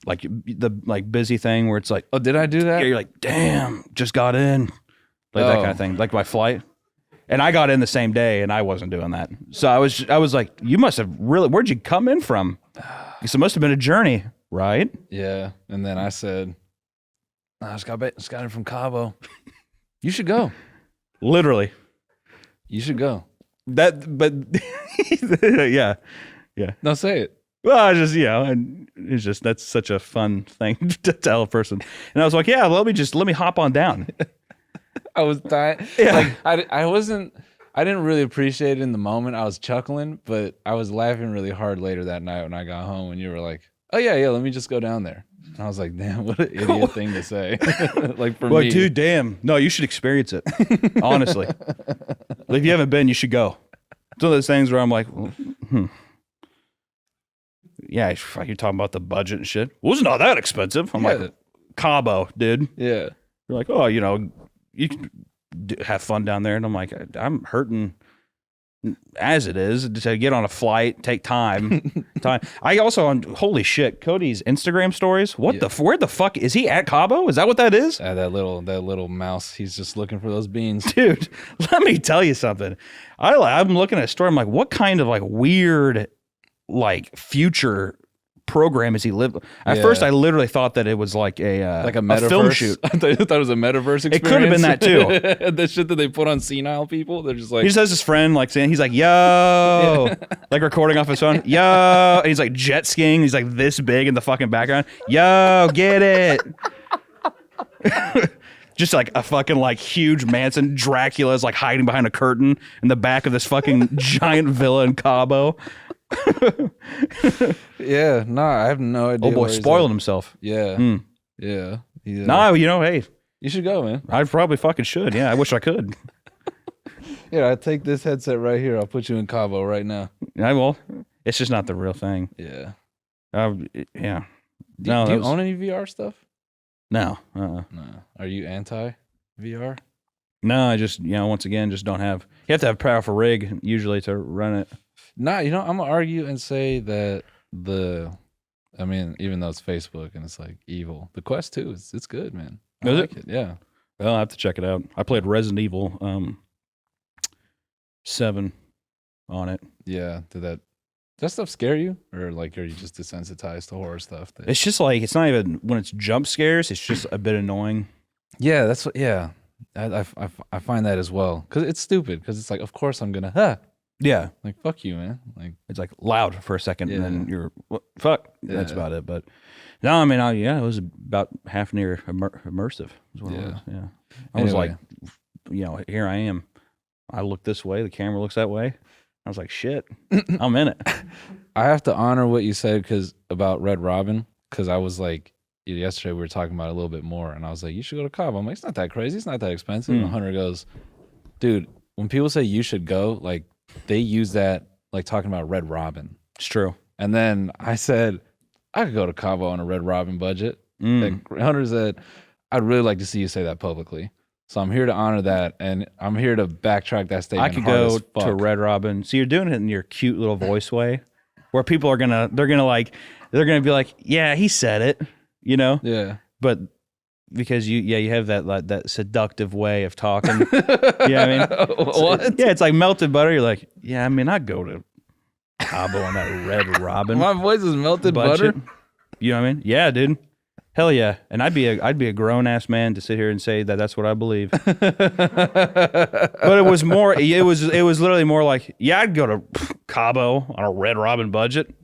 like the busy thing where it's like, oh, did I do that? you're like, damn, just got in, like that Oh. kind of thing, like my flight. And I got in the same day, and I wasn't doing that. So I was like, you must have really. Where'd you come in from? Because it must have been a journey, right? Yeah. And then I said, I just got in from Cabo. You should go. Literally. You should go. But yeah. No, say it. Well, I just, and it's just, that's such a fun thing to tell a person. And I was like, yeah, let me hop on down. I was dying. Yeah. Like I didn't really appreciate it in the moment. I was chuckling, but I was laughing really hard later that night when I got home and you were like, oh yeah, let me just go down there. And I was like, damn, what an idiot thing to say. Like for Like, me. dude, damn. No, you should experience it. Honestly. If you haven't been, you should go. It's one of those things where I'm like, yeah, you're talking about the budget and shit. It wasn't all that expensive. I'm Yeah. like, Cabo, dude. Yeah. You're like, oh, you can have fun down there. And I'm like, I'm hurting as it is to get on a flight, take time. I also, holy shit, Cody's Instagram stories. Where the fuck is he at Cabo? Is that what that is? That little mouse, he's just looking for those beans. Dude, let me tell you something. I'm looking at a story. I'm like, what kind of like weird, like future program is he live? At first, I literally thought that it was like a metaverse film shoot. I thought it was a metaverse experience. It could have been that too. The shit that they put on senile people. They're just like He just has his friend like saying he's like yo, like recording off his phone. Yo, and he's like jet skiing. He's like this big in the fucking background. Yo, get it. Just like a fucking like huge Manson. Dracula's like hiding behind a curtain in the back of this fucking giant villa in Cabo. yeah. No, I have no idea. Oh boy, where he's spoiling at. himself. Yeah. Yeah. No, you know, hey, you should go, man. I probably fucking should. Yeah, I wish I could. Yeah, I take this headset right here. I'll put you in Cabo right now. I will. It's just not the real thing. Yeah. Yeah. Do No, you that was- own any VR stuff? No. No. Are you anti VR? No, I just, once again, just don't have. You have to have a powerful rig usually to run it. Nah, I'm gonna argue and say that even though it's Facebook and it's like evil, the Quest 2 it's good, man. I Is like it? Yeah. Well, I'll have to check it out. I played Resident Evil 7 on it. Yeah. Does that stuff scare you, or like are you just desensitized to horror stuff? It's just like it's not even when it's jump scares. It's just a bit annoying. Yeah, that's what. Yeah, I find that as well because it's stupid. Because it's like, of course I'm gonna Yeah, like fuck you, man. Like it's like loud for a second, and then Yeah. you're fuck. That's Yeah. about it. But no, I mean, it was about half near immersive. Is what it Yeah. was. Yeah, I was Anyway. like, here I am. I look this way. The camera looks that way. I was like, shit, I'm in it. I have to honor what you said about Red Robin, because I was like, yesterday we were talking about it a little bit more, and I was like, you should go to Cabo. I'm like, it's not that crazy. It's not that expensive. And Hunter goes, dude, when people say you should go, like they use that like talking about Red Robin. It's true. And then I said, I could go to Cabo on a Red Robin budget. And Hunter said, I'd really like to see you say that publicly. So I'm here to honor that, and I'm here to backtrack that I statement. could hard go as to fuck. Red Robin. So you're doing it in your cute little voice way, where people are they're gonna be like, yeah, he said it, Yeah. But because you have that seductive way of talking. You know what I mean? What? Yeah, it's like melted butter. You're like, yeah, I mean, I'd go to Cabo on that Red Robin. My voice is melted budget. butter. You know what I mean? Yeah, dude. Hell yeah. And I'd be a grown ass man to sit here and say that that's what I believe. But it was literally more like, yeah, I'd go to Cabo on a Red Robin budget.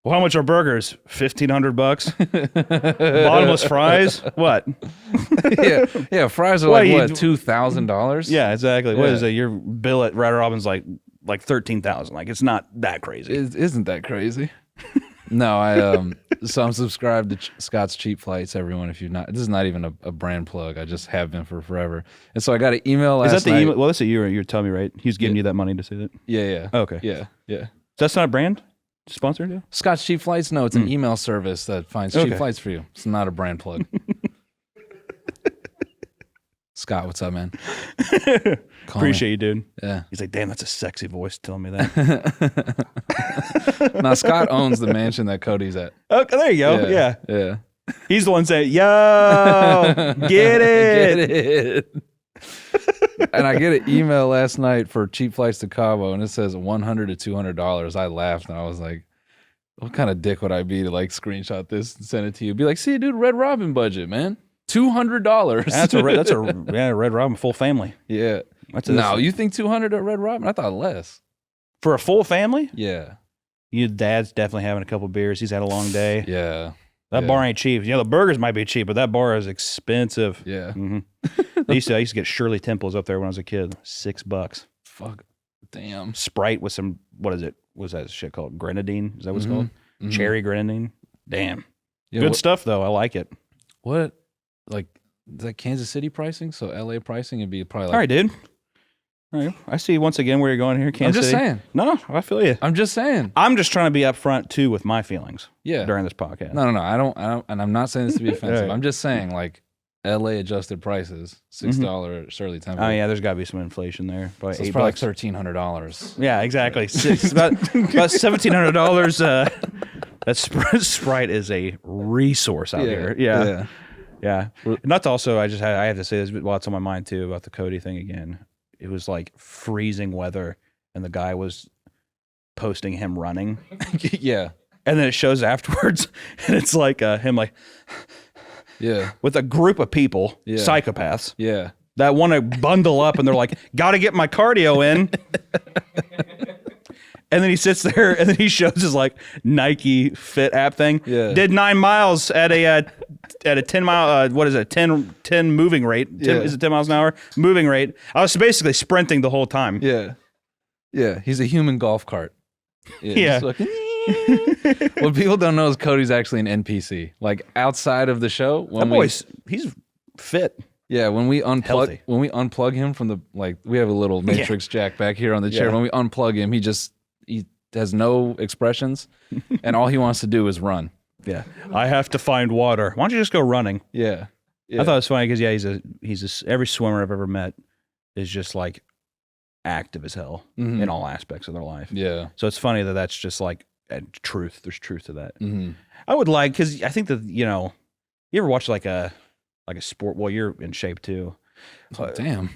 Well, how much are burgers? $1,500. Bottomless fries? What? yeah. Fries are What, you- $2,000? Yeah, exactly. What Yeah. is it? Your bill at Red Robin's like 13,000. Like it's not that crazy. Isn't that crazy? No, so I'm subscribed to Scott's Cheap Flights. Everyone, if you're not, this is not even a brand plug. I just have been for forever. And so I got an email last Is that the night. email? Well, that's what you're telling me, right? He's giving you that money to say that. Yeah. Oh, okay. Yeah. So that's not a brand sponsor deal? Scott's Cheap Flights. No, it's an email service that finds cheap Okay. flights for you. It's not a brand plug. Scott, what's up, man? Call Appreciate me. you, dude. Yeah. He's like, damn, that's a sexy voice telling me that. Now Scott owns the mansion that Cody's at. Okay, there you go. Yeah. Yeah. He's the one saying, yo, get it. Get it. And I get an email last night for cheap flights to Cabo, and it says $100 to $200. I laughed, and I was like, what kind of dick would I be to like screenshot this and send it to you? Be like, see, dude, Red Robin budget, man. $200. That's a Red Robin full family. Yeah. That's No, you think 200 at Red Robin? I thought less. for a full family? Yeah. Your dad's definitely having a couple beers. He's had a long day. Yeah. That Yeah. bar ain't cheap. The burgers might be cheap, but that bar is expensive. Yeah. hmm I used to get Shirley Temples up there when I was a kid. $6. Fuck. Damn. Sprite with some, what is it? What's that shit called? Grenadine? Is that what it's Mhm. called? Mhm. Cherry grenadine? Damn. Yeah, Good stuff, though. I like it. What? Like, is that Kansas City pricing? So LA pricing would be probably like. All right, dude. All right. I see once again where you're going here, I'm Kansas just City. saying. No, I feel you. I'm just saying. I'm just trying to be upfront, too, with my feelings Yeah. during this podcast. No. I don't. And I'm not saying this to be offensive. Right. I'm just saying, like, LA adjusted prices, $6 Shirley Temple. Oh, yeah, there's got to be some inflation there. Probably So it's $8. probably like $1,300. Yeah, exactly. It's about $1,700. That Sprite is a resource out here. Yeah. And that's also, I have to say this while it's on my mind too about the Cody thing again. It was like freezing weather and the guy was posting him running. Yeah. And then it shows afterwards, and it's like him like Yeah. with a group of people, Yeah. psychopaths, Yeah. that want to bundle up, and they're like, got to get my cardio in. And then he sits there, and then he shows his like Nike Fit app thing. Yeah. Did 9 miles at a 10 mile what is it 10 moving rate? Yeah. Is it 10 miles an hour moving rate? I was basically sprinting the whole time. Yeah. Yeah. He's a human golf cart. Yeah. just fucking- what people don't know is Cody's actually an NPC. Like outside of the show, That boy's he's fit. when we Healthy. unplug him from the like, we have a little matrix jack back here on the chair. Yeah. When we unplug him, he has no expressions, and all he wants to do is run. Yeah. I have to find water. Why don't you just go running? Yeah. I thought it was funny because every swimmer I've ever met is just like active as hell Mhm. in all aspects of their life. Yeah. So it's funny that that's just like truth. There's truth to that. Mm-hmm. I would like, because I think that, you ever watch like a sport? Well, you're in shape too. Oh, damn.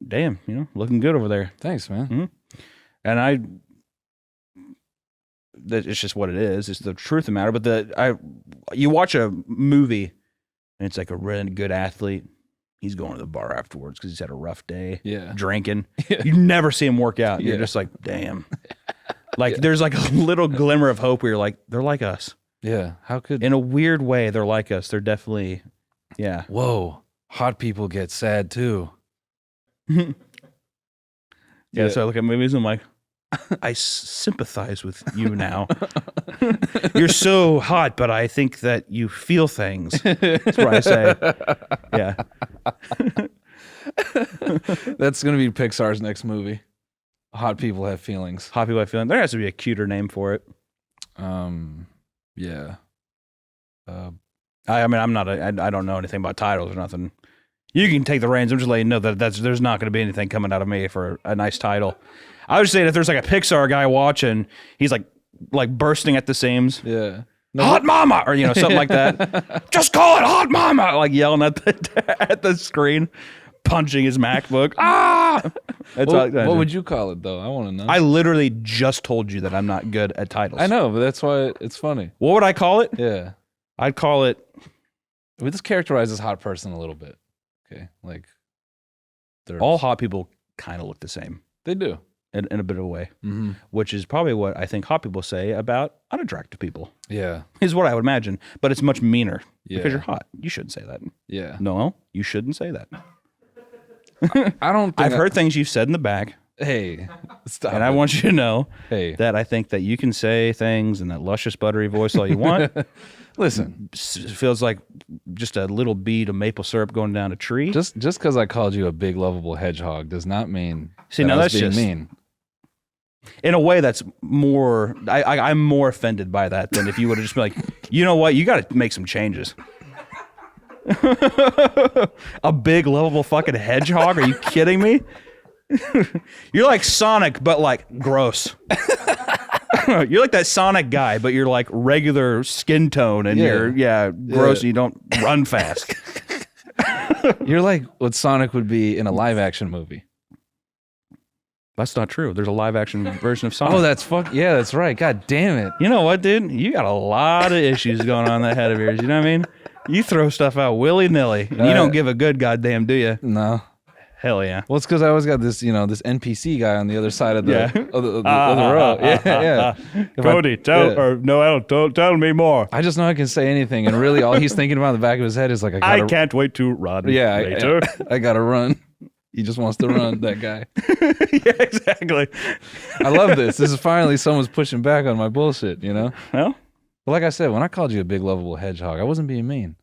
Damn, looking good over there. Thanks, man. And it's just what it is. It's the truth of the matter. But you watch a movie and it's like a really good athlete. He's going to the bar afterwards because he's had a rough day. Yeah. Drinking. Yeah. You never see him work out. You're Yeah. just like, damn. Like there's like a little glimmer of hope where you're like, they're like us. Yeah. How could In a weird way, they're like us. They're definitely, yeah. Whoa. Hot people get sad too. Yeah, so I look at movies and I'm like, I sympathize with you now. You're so hot, but I think that you feel things. That's what I say. Yeah. That's gonna be Pixar's next movie. Hot people have feelings. Hot people have feeling. There has to be a cuter name for it. Yeah. I mean, I don't know anything about titles or nothing. You can take the reins. I'm just letting you know that there's not going to be anything coming out of me for a nice title. I was saying if there's like a Pixar guy watching, he's like bursting at the seams. Yeah. Hot Mama, or something like that. Just call it Hot Mama, like yelling at the screen, punching his MacBook. Ah! That's What would you call it though? I want to know. I literally just told you that I'm not good at titles. I know, but that's why it's funny. What would I call it? Yeah. I'd call it. We just characterize this hot person a little bit. Okay. Like they're All hot people kind of look the same they do. in a bit of a way, Mm-hmm. which is probably what I think hot people say about unattractive people. Yeah. Is what I would imagine, but it's much meaner Yeah. because you're hot. You shouldn't say that. Yeah. Noel, you shouldn't say that. I don't think I've heard things you've said in the back, Hey. Stop. and I want you to know Hey. that I think that you can say things in that luscious, buttery voice all you want. Listen. Feels like just a little bead of maple syrup going down a tree. Just because I called you a big lovable hedgehog does not mean See, that now I was that's being just- mean. In a way, that's more. I'm more offended by that than if you would have just been like, you know what, you got to make some changes. A big lovable fucking hedgehog? Are you kidding me? You're like Sonic, but like gross. You're like that Sonic guy, but you're like regular skin tone, and Yeah. you're gross. And you don't run fast. You're like what Sonic would be in a live action movie. That's not true. There's a live action version of Sonic. Oh, that's right. God damn it. You know what, dude? You got a lot of issues going on in that head of yours. You know what I mean? You throw stuff out willy nilly. You don't give a good goddamn, do you? No. Hell yeah. Well, it's because I always got this, this NPC guy on the other side of the, Yeah. of the row. Yeah. If I- Noel, tell me more. I just know I can say anything, and really, all he's thinking about in the back of his head is like, I can't wait to run later. I gotta run. He just wants to run. That guy. Yeah, exactly. I love this. This is finally someone's pushing back on my bullshit. Well, But like I said, when I called you a big lovable hedgehog, I wasn't being mean.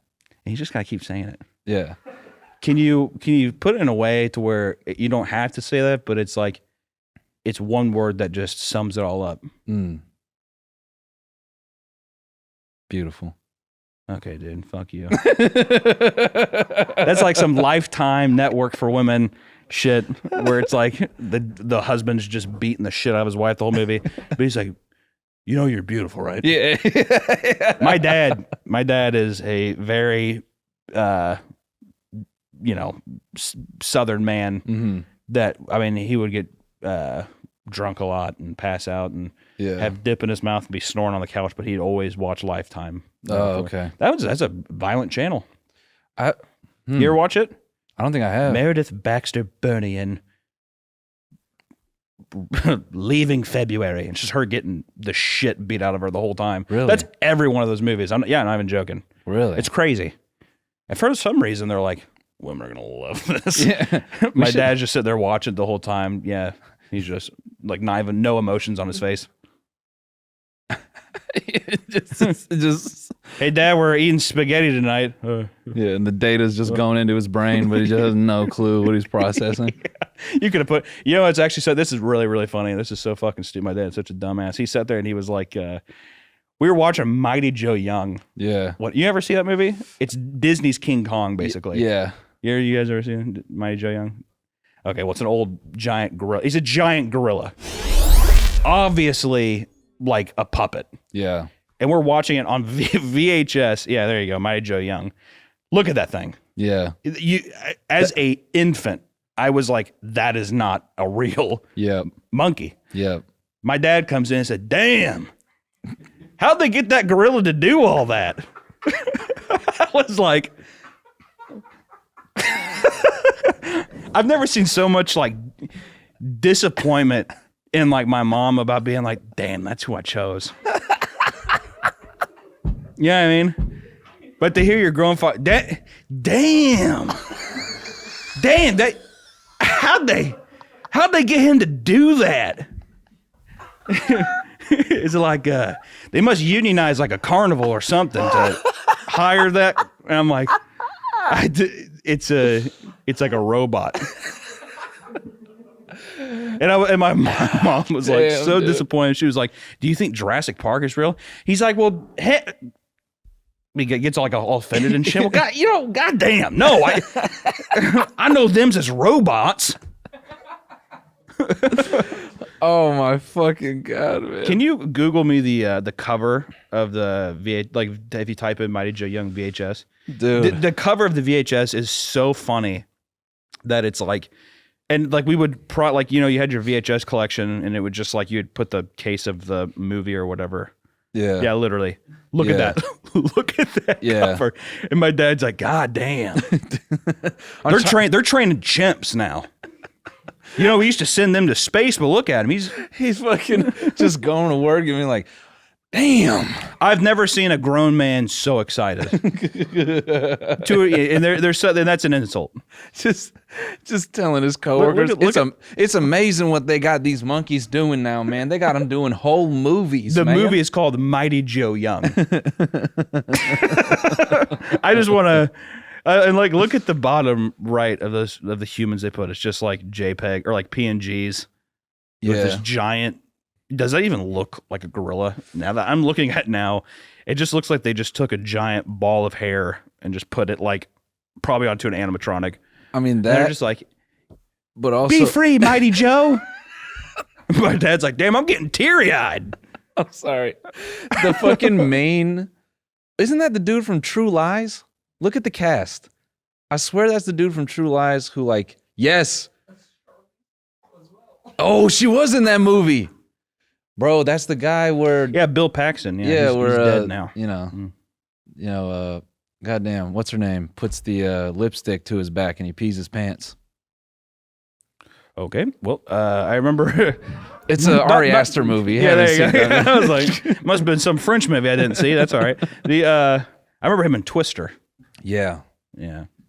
you just gotta keep saying it. Yeah. Can you put it in a way to where you don't have to say that, but it's like it's one word that just sums it all up? Beautiful. Okay, dude, fuck you. That's like some Lifetime Network for Women shit where it's like the husband's just beating the shit out of his wife the whole movie, but he's like, you're beautiful, right? Yeah. My dad is a very Southern man Mm-hmm. that, I mean, he would get drunk a lot and pass out, and have dip in his mouth and be snoring on the couch, but he'd always watch Lifetime. Oh, okay. That's a violent channel. I You ever watch it? I don't think I have. Meredith Baxter Burney and Leaving February, and it's just her getting the shit beat out of her the whole time. Really? That's every one of those movies. I'm not even joking. Really? It's crazy. And for some reason, they're like, women are going to love this. Yeah. My dad's just sitting there watching the whole time. Yeah. He's just like no emotions on his face. just Hey, Dad, we're eating spaghetti tonight. yeah, and the data's just going into his brain, but he just has no clue what he's processing. You could have put, it's actually said, this is really, really funny. This is so fucking stupid. My dad's such a dumbass. He sat there and he was like, we were watching Mighty Joe Young. Yeah. What, you ever see that movie? It's Disney's King Kong, basically. Yeah. You guys ever seen Mighty Joe Young? Okay, well, it's an old giant gorilla. He's a giant gorilla. Obviously, like a puppet. Yeah. And we're watching it on VHS. Yeah, there you go, Mighty Joe Young. Look at that thing. Yeah. As a infant, I was like, that is not a real monkey. Yeah. My dad comes in and said, damn, how'd they get that gorilla to do all that? I was like, I've never seen so much like disappointment in like my mom about being like, damn, that's who I chose. Yeah, I mean, but to hear your grown father, damn, that how'd they get him to do that? Is it like they must unionize like a carnival or something to hire that? And I'm like, it's like a robot. And my mom was like disappointed. She was like, "Do you think Jurassic Park is real?" He's like, "Well, he gets like all offended and shit. Well, goddamn, no, I know them's as robots." Oh my fucking god, man! Can you Google me the cover of the VHS? Like, if you type in Mighty Joe Young VHS, Dude, the cover of the VHS is so funny that it's like. And like we would you had your VHS collection and it would just like you'd put the case of the movie or whatever. Yeah. Yeah, literally. Look at that. Look at that cover. And my dad's like, God damn. They're training chimps now. We used to send them to space, but look at him. He's fucking just going to work and being like, damn. I've never seen a grown man so excited. And that's an insult. Just telling his coworkers, it's amazing what they got these monkeys doing now, man. They got them doing whole movies. The movie is called Mighty Joe Young. I just want to, and like look at the bottom right of the humans they put. It's just like JPEG or like PNGs with this giant. Does that even look like a gorilla? Now that I'm looking at it now, it just looks like they just took a giant ball of hair and just put it like probably onto an animatronic. I mean, and they're just like, but also be free, Mighty Joe. My dad's like, damn, I'm getting teary-eyed. I'm sorry. The fucking main, isn't that the dude from True Lies? Look at the cast. I swear that's the dude from True Lies who yes. Oh, she was in that movie. Bro, that's the guy where Bill Paxton. He's dead now. Goddamn, what's her name? Puts the lipstick to his back and he pees his pants. Okay, well, I remember it's a Ari Aster movie. Yeah, there you go. I was like, must have been some French movie I didn't see. That's all right. I remember him in Twister. Yeah.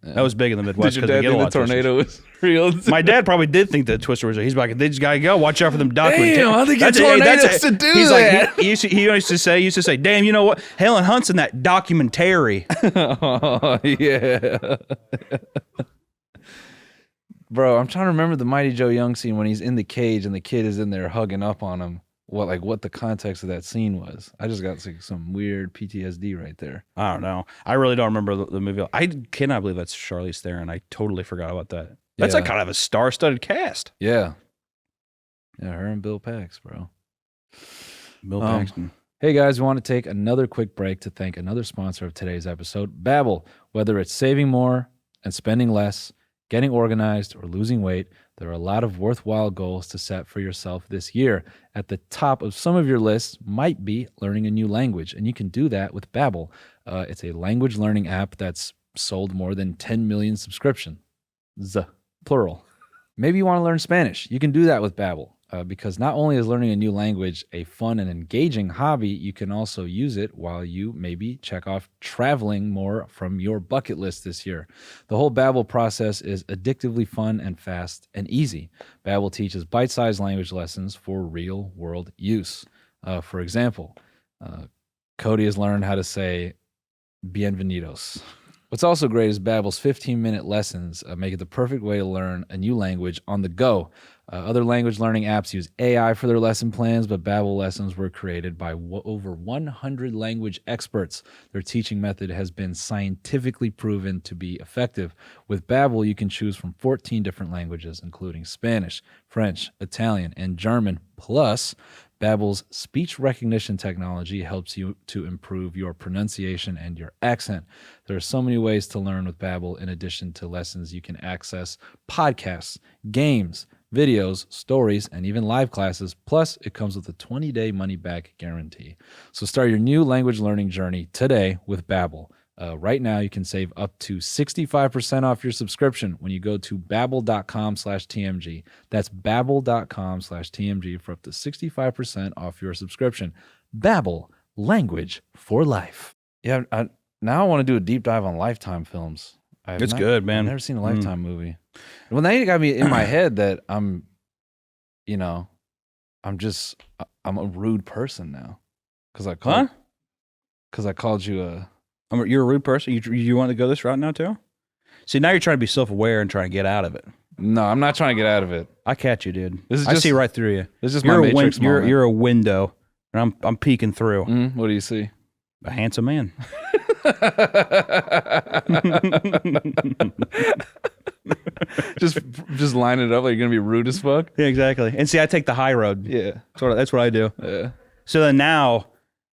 That was big in the Midwest. Did your dad think the tornado was real? My dad probably did think that Twister was real. He's like, they just gotta go. Watch out for them documentaries. Damn, I think it's tornadoes to do he's that. Like, he used to say, damn, you know what? Helen Hunt's in that documentary. Oh, yeah. Bro, I'm trying to remember the Mighty Joe Young scene when he's in the cage and the kid is in there hugging up on him. What the context of that scene was. I just got some weird PTSD right there. I don't know. I really don't remember the movie. I cannot believe that's Charlize Theron. I totally forgot about that. That's like kind of a star-studded cast. Yeah. Yeah, her and Bill Pax, bro. Bill Paxton. Hey guys, we want to take another quick break to thank another sponsor of today's episode, Babbel. Whether it's saving more and spending less, getting organized, or losing weight, there are a lot of worthwhile goals to set for yourself this year. At the top of some of your lists might be learning a new language, and you can do that with Babbel. It's a language learning app that's sold more than 10 million subscriptions. Plural. Maybe you want to learn Spanish. You can do that with Babbel. Because not only is learning a new language a fun and engaging hobby, you can also use it while you maybe check off traveling more from your bucket list this year. The whole Babbel process is addictively fun and fast and easy. Babbel teaches bite-sized language lessons for real-world use. For example, Cody has learned how to say bienvenidos. What's also great is Babbel's 15-minute lessons make it the perfect way to learn a new language on the go. Other language learning apps use AI for their lesson plans, but Babbel lessons were created by over 100 language experts. Their teaching method has been scientifically proven to be effective. With Babbel, you can choose from 14 different languages, including Spanish, French, Italian, and German. Plus, Babbel's speech recognition technology helps you to improve your pronunciation and your accent. There are so many ways to learn with Babbel. In addition to lessons, you can access podcasts, games, videos, stories, and even live classes. Plus, it comes with a 20-day money-back guarantee. So start your new language learning journey today with Babbel. Right now, you can save up to 65% off your subscription when you go to babbel.com/TMG. That's babbel.com/TMG for up to 65% off your subscription. Babbel, language for life. Yeah, now I want to do a deep dive on Lifetime films. It's good, man. I've never seen a Lifetime movie. Well, now you got me in my head that I'm a rude person now. Because I called you a... You're a rude person? You want to go this route now, too? See, now you're trying to be self-aware and trying to get out of it. No, I'm not trying to get out of it. I catch you, dude. I see right through you. This is just my Matrix moment. You're a window, and I'm peeking through. What do you see? A handsome man. just line it up like you're gonna be rude as fuck. Yeah, exactly. And see, I take the high road. Yeah, that's what I do. Yeah. So then now,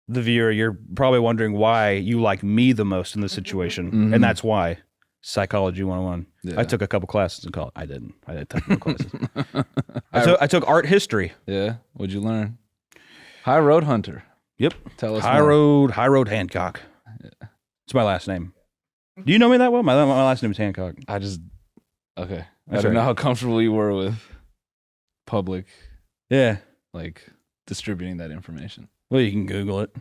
the viewer, you're probably wondering why you like me the most in this situation, and that's why. Psychology 101. Yeah. I took a couple classes in college. I didn't take no classes. I took art history. Yeah. What'd you learn? High Road Hunter. Yep. Tell us High Road Hancock. Yeah. It's my last name. Do you know me that well? My last name is Hancock. Okay. I don't know how comfortable you were with public. Yeah. Like distributing that information. Well, you can Google it.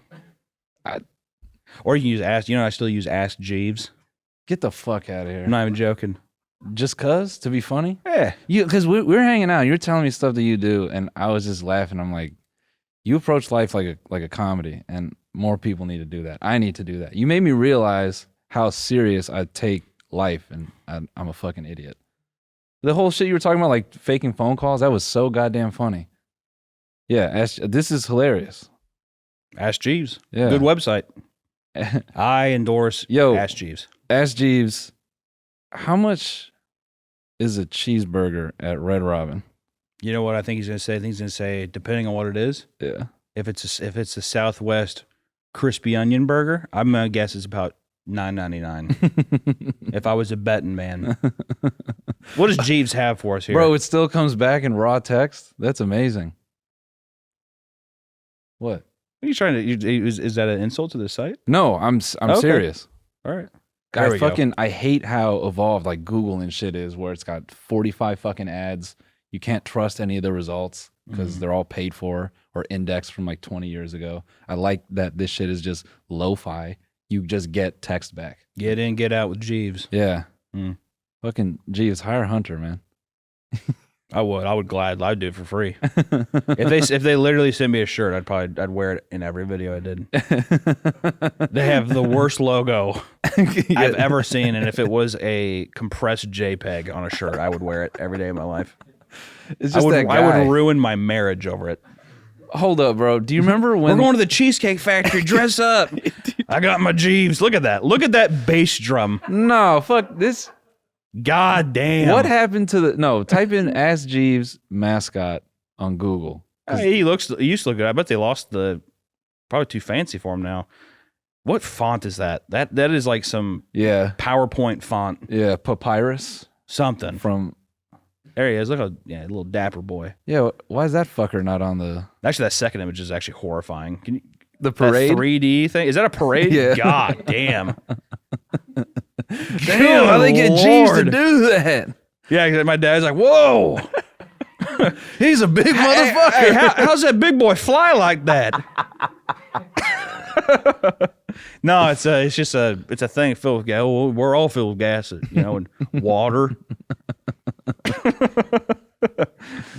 Or you can use Ask. I still use Ask Jeeves. Get the fuck out of here. I'm not even joking. Just cause? To be funny? Yeah. Because we were hanging out. You were telling me stuff that you do, and I was just laughing. I'm like, you approach life like a comedy, and more people need to do that. I need to do that. You made me realize how serious I take life, and I'm a fucking idiot. The whole shit you were talking about, like faking phone calls, that was so goddamn funny. Yeah, this is hilarious. Ask Jeeves. Yeah. Good website. I endorse Ask Jeeves. Ask Jeeves, how much is a cheeseburger at Red Robin? You know what I think he's going to say? I think he's going to say, depending on what it is. Yeah. If it's a Southwest crispy onion burger, I'm going to guess it's about $9.99. If I was a betting man. What does Jeeves have for us here? Bro, it still comes back in raw text? That's amazing. What? What are you trying to? Is that an insult to the site? No, I'm Okay. serious. All right. I hate how evolved like Google and shit is, where it's got 45 fucking ads. You can't trust any of the results because they're all paid for or indexed from like 20 years ago. I like that this shit is just lo-fi. You just get text back. Get in, get out with Jeeves. Yeah. Fucking Jeeves, hire Hunter, man. I'd do it for free. if they literally send me a shirt, I'd wear it in every video I did. They have the worst logo I've ever seen, and if it was a compressed JPEG on a shirt, I would wear it every day of my life. It's just that guy. I would ruin my marriage over it. Hold up, bro. Do you remember when we're going to the Cheesecake Factory? Dress up. I got my Jeeves. Look at that. Look at that bass drum. No, fuck this. God damn. What happened to type in Ask Jeeves mascot on Google. He used to look good. I bet they lost probably too fancy for him now. What font is that? That is like some PowerPoint font. Yeah, Papyrus. something. from. There he is. Look, a little dapper boy. Yeah, why is that fucker not on the Actually, that second image is actually horrifying. Can you, the that parade? 3D thing? Is that a parade? Yeah. God damn. Damn, how they get Jeeves to do that? Yeah, 'cause my dad's like, whoa. He's a big motherfucker. Hey, how's that big boy fly like that? No, it's just a thing filled with gas. We're all filled with gas, and water.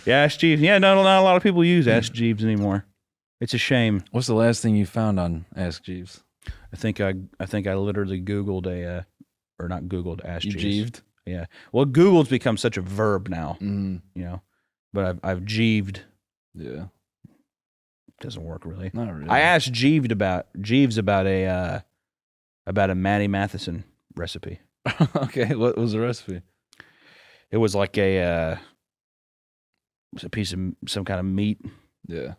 Yeah, Ask Jeeves. Yeah, not a lot of people use Ask Jeeves anymore. It's a shame. What's the last thing you found on Ask Jeeves? I think I literally Googled or not Googled, Ask You Jeeves. Jeeved? Yeah. Well, Google's become such a verb now, Mm, but I've Jeeved. yeah, Doesn't work really. not really. I asked Jeeves about a Matty Matheson recipe. Okay, what was the recipe? It was like it was a piece of some kind of meat. Yeah,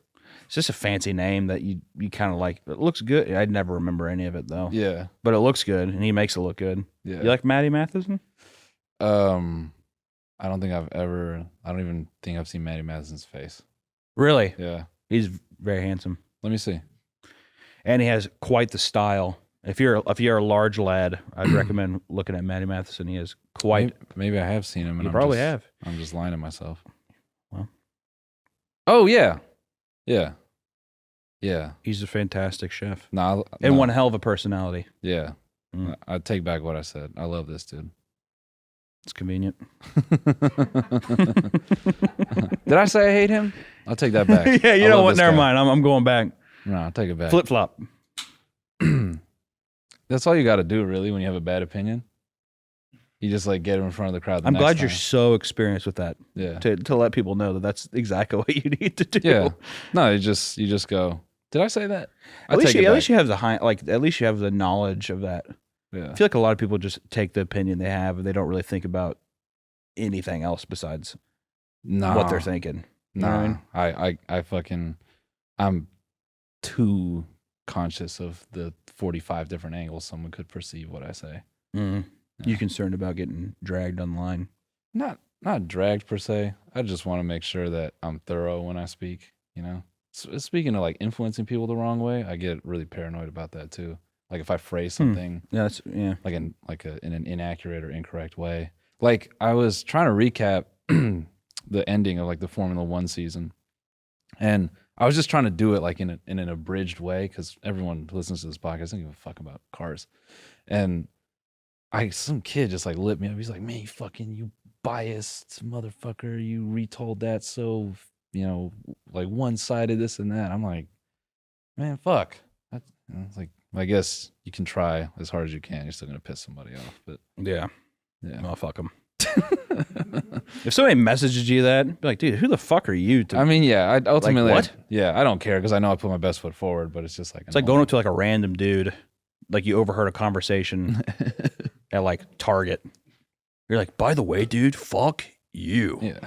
It's just a fancy name that you kind of like. It looks good. I'd never remember any of it though. yeah, But it looks good, and he makes it look good. yeah. You like Matty Matheson? I don't even think I've seen Matty Madison's face. Really? Yeah, He's very handsome, let me see. and he has quite the style. If you're a large lad, I'd recommend looking at Matty Matheson. He has quite. Maybe I have seen him. And You I'm probably just- have. I'm just lying to myself. Well. Oh yeah, yeah, yeah. He's a fantastic chef No, and one hell of a personality. Yeah, Mm. I take back what I said. I love this dude. It's convenient. Did I say I hate him? I'll take that back. Yeah, you I know love what? this Never guy. mind. I'm going back. No, I'll take it back. Flip flop. That's all you got to do, really, when you have a bad opinion. You just like get him in front of the crowd. I'm glad you're so experienced with that Yeah. to let people know that that's exactly what you need to do. Yeah. No, you just go. Did I say that? At least you have the at least you have the knowledge of that. Yeah. I feel like a lot of people just take the opinion they have and they don't really think about anything else besides No. what they're thinking. You know what I mean? I fucking, I'm too conscious of the 45 different angles someone could perceive what I say. Mm. Yeah. You concerned about getting dragged online? Not dragged per se. I just want to make sure that I'm thorough when I speak, Speaking of like influencing people the wrong way, I get really paranoid about that too. Like if I phrase something Yeah, like in an inaccurate or incorrect way. Like I was trying to recap the ending of like the Formula One season, and I was just trying to do it like in an abridged way because everyone who listens to this podcast doesn't give a fuck about cars. And some kid just like lit me up. He's like, "Man, you biased motherfucker! You retold that so like one-sided this and that." I'm like, man, fuck. It's like, I guess you can try as hard as you can. You're still gonna piss somebody off, but yeah. yeah. Well, fuck them. If somebody messages you that, be like, dude, who the fuck are you? I mean, yeah. I ultimately, what? Yeah, I don't care because I know I put my best foot forward. But it's just like It's like going up to like a random dude, like you overheard a conversation at like Target. You're like, by the way, dude, fuck you. Yeah.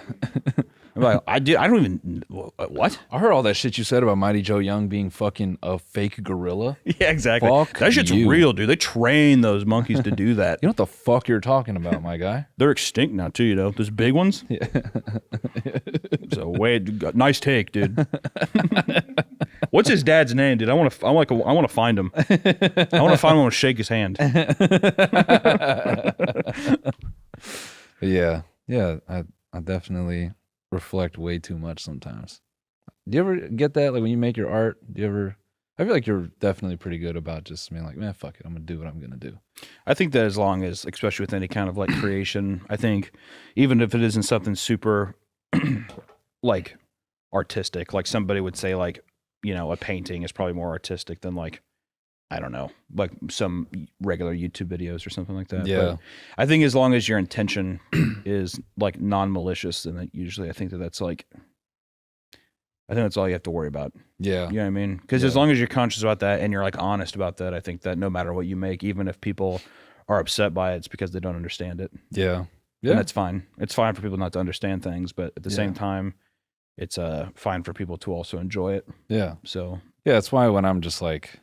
I'm like, I don't even what? I heard all that shit you said about Mighty Joe Young being fucking a fake gorilla. Yeah, exactly. Fuck That shit's you. real, dude. They train those monkeys to do that. You know what the fuck you're talking about, my guy? They're extinct now too. Those big ones. Yeah. So wait, nice take, dude. What's his dad's name, dude? I want to find him. I want to find him and shake his hand. Yeah. I definitely reflect way too much sometimes. Do you ever get that? Like when you make your art, I feel like you're definitely pretty good about just being like, man, fuck it. I'm going to do what I'm going to do. I think that as long as, especially with any kind of like creation, I think even if it isn't something super like artistic, like somebody would say like, a painting is probably more artistic than like, I don't know, like some regular YouTube videos or something like that. Yeah. But I think as long as your intention is like non-malicious, then usually I think that's like, I think that's all you have to worry about. Yeah. You know what I mean? Because as long as you're conscious about that and you're like honest about that, I think that no matter what you make, even if people are upset by it, it's because they don't understand it. Yeah. And that's fine. It's fine for people not to understand things, but at the same time, it's fine for people to also enjoy it. Yeah. So Yeah. That's why when I'm just like,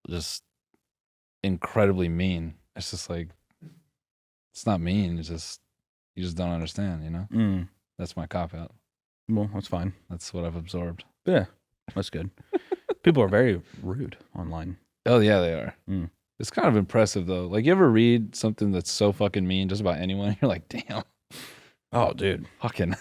just incredibly mean, it's just like, It's not mean. It's just you just don't understand. You know. Mm. That's my cop out. Well, that's fine. That's what I've absorbed. Yeah, that's good. People are very rude online. Oh yeah, they are. Mm. It's kind of impressive though. Like you ever read something that's so fucking mean just about anyone? You're like, damn, Oh, dude, fucking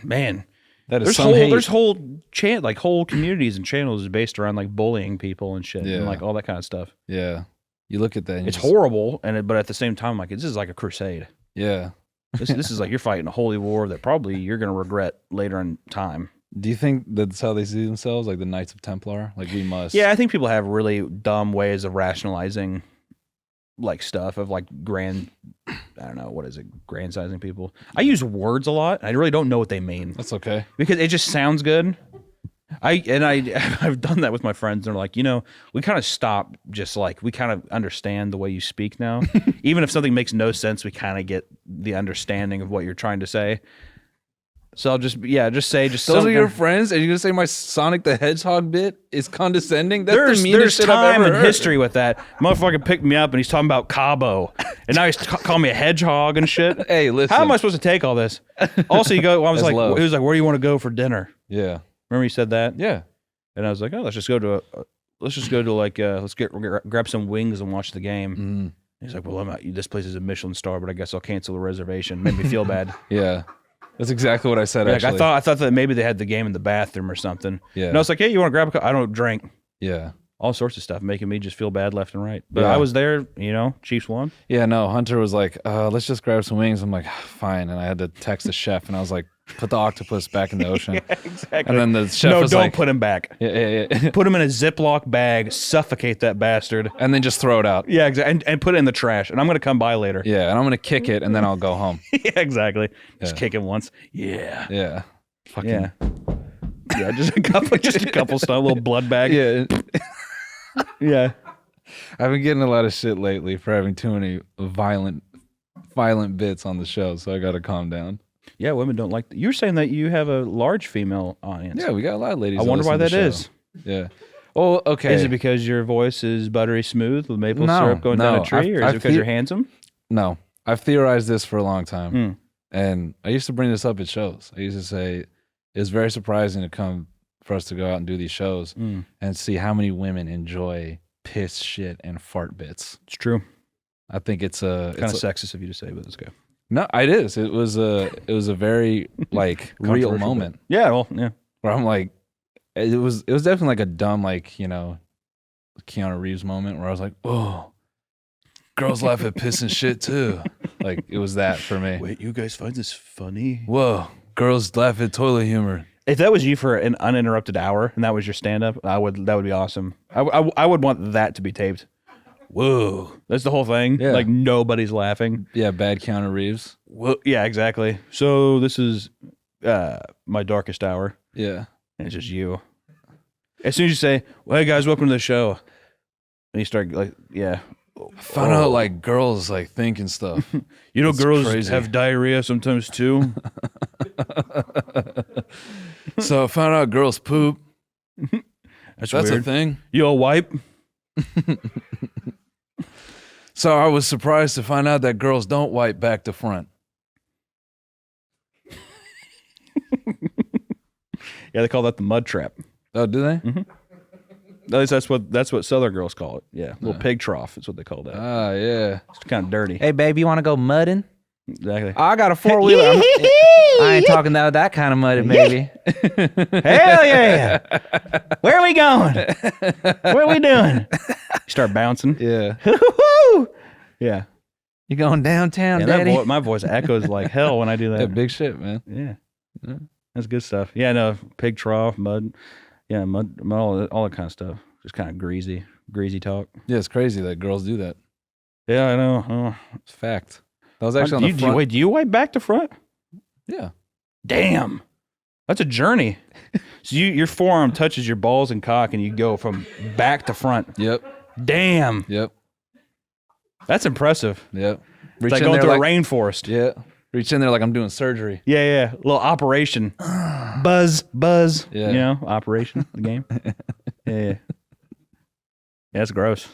man. that is There's some whole hate. there's whole like whole communities and channels based around like bullying people and shit Yeah. and like all that kind of stuff. Yeah, you look at that. And you It's just- horrible, but at the same time, like this is like a crusade. Yeah. This is like you're fighting a holy war that probably you're gonna regret later in time. Do you think that's how they see themselves, like the Knights of Templar? Like we must. Yeah, I think people have really dumb ways of rationalizing like stuff of like I don't know, what is it, grand sizing people. I use words a lot. I really don't know what they mean That's okay. because it just sounds good. I've done that with my friends. And they're like, we kind of stop just like, we kind of understand the way you speak now. Even if something makes no sense, we kind of get the understanding of what you're trying to say. So I'll just say Those are something. your friends, and you're gonna say my Sonic the Hedgehog bit is condescending? That's the meanest There's shit I've time ever and heard. history with that. Motherfucker picked me up and he's talking about Cabo, and now he's calling me a hedgehog and shit. Hey, listen. How am I supposed to take all this? Also, I was That's like, love. he was like, where do you want to go for dinner? Yeah. Remember you said that? Yeah. And I was like, oh, let's just go to grab some wings and watch the game. Mm. He's like, well, this place is a Michelin star, but I guess I'll cancel the reservation. Made me feel bad. Yeah. That's exactly what I said. Like, Actually, I thought that maybe they had the game in the bathroom or something. Yeah. And I was like, hey, you want to grab a cup? I don't drink. Yeah. All sorts of stuff, making me just feel bad left and right. But Yeah. I was there, Chiefs won. Yeah. No, Hunter was like, let's just grab some wings. I'm like, fine. And I had to text the chef, and I was like, put the octopus back in the ocean. Exactly. And then the chef No, was don't like, put him back. yeah. Put him in a Ziploc bag, suffocate that bastard. And then just throw it out. Yeah, exactly. And put it in the trash. And I'm going to come by later. Yeah. And I'm gonna kick it, and then I'll go home. Yeah, exactly. Just Yeah. kick him once. Yeah. Yeah. Fucking. Yeah. Yeah, just a couple stuff, a little blood bag. Yeah. Yeah. I've been getting a lot of shit lately for having too many violent bits on the show, so I got to calm down. Yeah, women don't like You're saying that you have a large female audience. Yeah, we got a lot of ladies. I that wonder why listen to that the is. show. Yeah. Oh, okay. Is it because your voice is buttery smooth with maple No, syrup going down no. a tree, or is I it because you're handsome? No, I've theorized this for a long time, Hmm. and I used to bring this up at shows. I used to say it's very surprising to come for us to go out and do these shows and see how many women enjoy piss, shit, and fart bits. It's true. I think it's a Kind of sexist of you to say, but let's go. no. It is. It was a very like real Controversial, moment but- Yeah, well, yeah. where I'm like, it was definitely like a dumb Keanu Reeves moment where I was like, oh, girls laugh at piss and shit too. Like it was that for me. Wait, you guys find this funny? Whoa, girls laugh at toilet humor. If that was you for an uninterrupted hour and that was your stand-up, that would be awesome. I would want that to be taped. Whoa, that's the whole thing. Yeah. Like nobody's laughing. Yeah, bad Keanu Reeves. Whoa, yeah, exactly. So this is my darkest hour. Yeah. And it's just you. As soon as you say, "Well, hey guys, welcome to the show," and you start like, yeah, Found out like girls like thinking stuff. It's girls crazy. have diarrhea sometimes too. So I found out girls poop. That's That's weird. a thing. You all wipe? So I was surprised to find out that girls don't wipe back to front. Yeah, they call that the mud trap. Oh, do they? At least that's what Southern girls call it. Yeah, little pig trough is what they call that. Ah, yeah. It's kind of dirty. Hey, babe, you want to go mudding? Exactly. I got a four-wheeler. I ain't talking that kind of mudding, baby. Hell yeah! Where are we going? What are we doing? You start bouncing. Yeah. Woo-hoo-hoo! Yeah. You going downtown, Yeah, daddy? my voice echoes like hell when I do Yeah, that. big shit, man. Yeah. That's good stuff. Yeah, no, pig trough, mud. Yeah, mud all that kind of stuff. Just kind of greasy talk. Yeah, it's crazy that girls do that. Yeah, I know. Oh. It's fact. That was actually on the front. Wait, do you wipe back to front? Yeah. Damn. That's a journey. So your forearm touches your balls and cock and you go from back to front. Yep. Damn. Yep. That's impressive. Yep. It's Reach like in going there through like, a rainforest. Yeah. Reach in there like I'm doing surgery. Yeah, yeah. A little operation. Buzz. Yeah. You know, operation, the game. Yeah. Yeah, it's gross.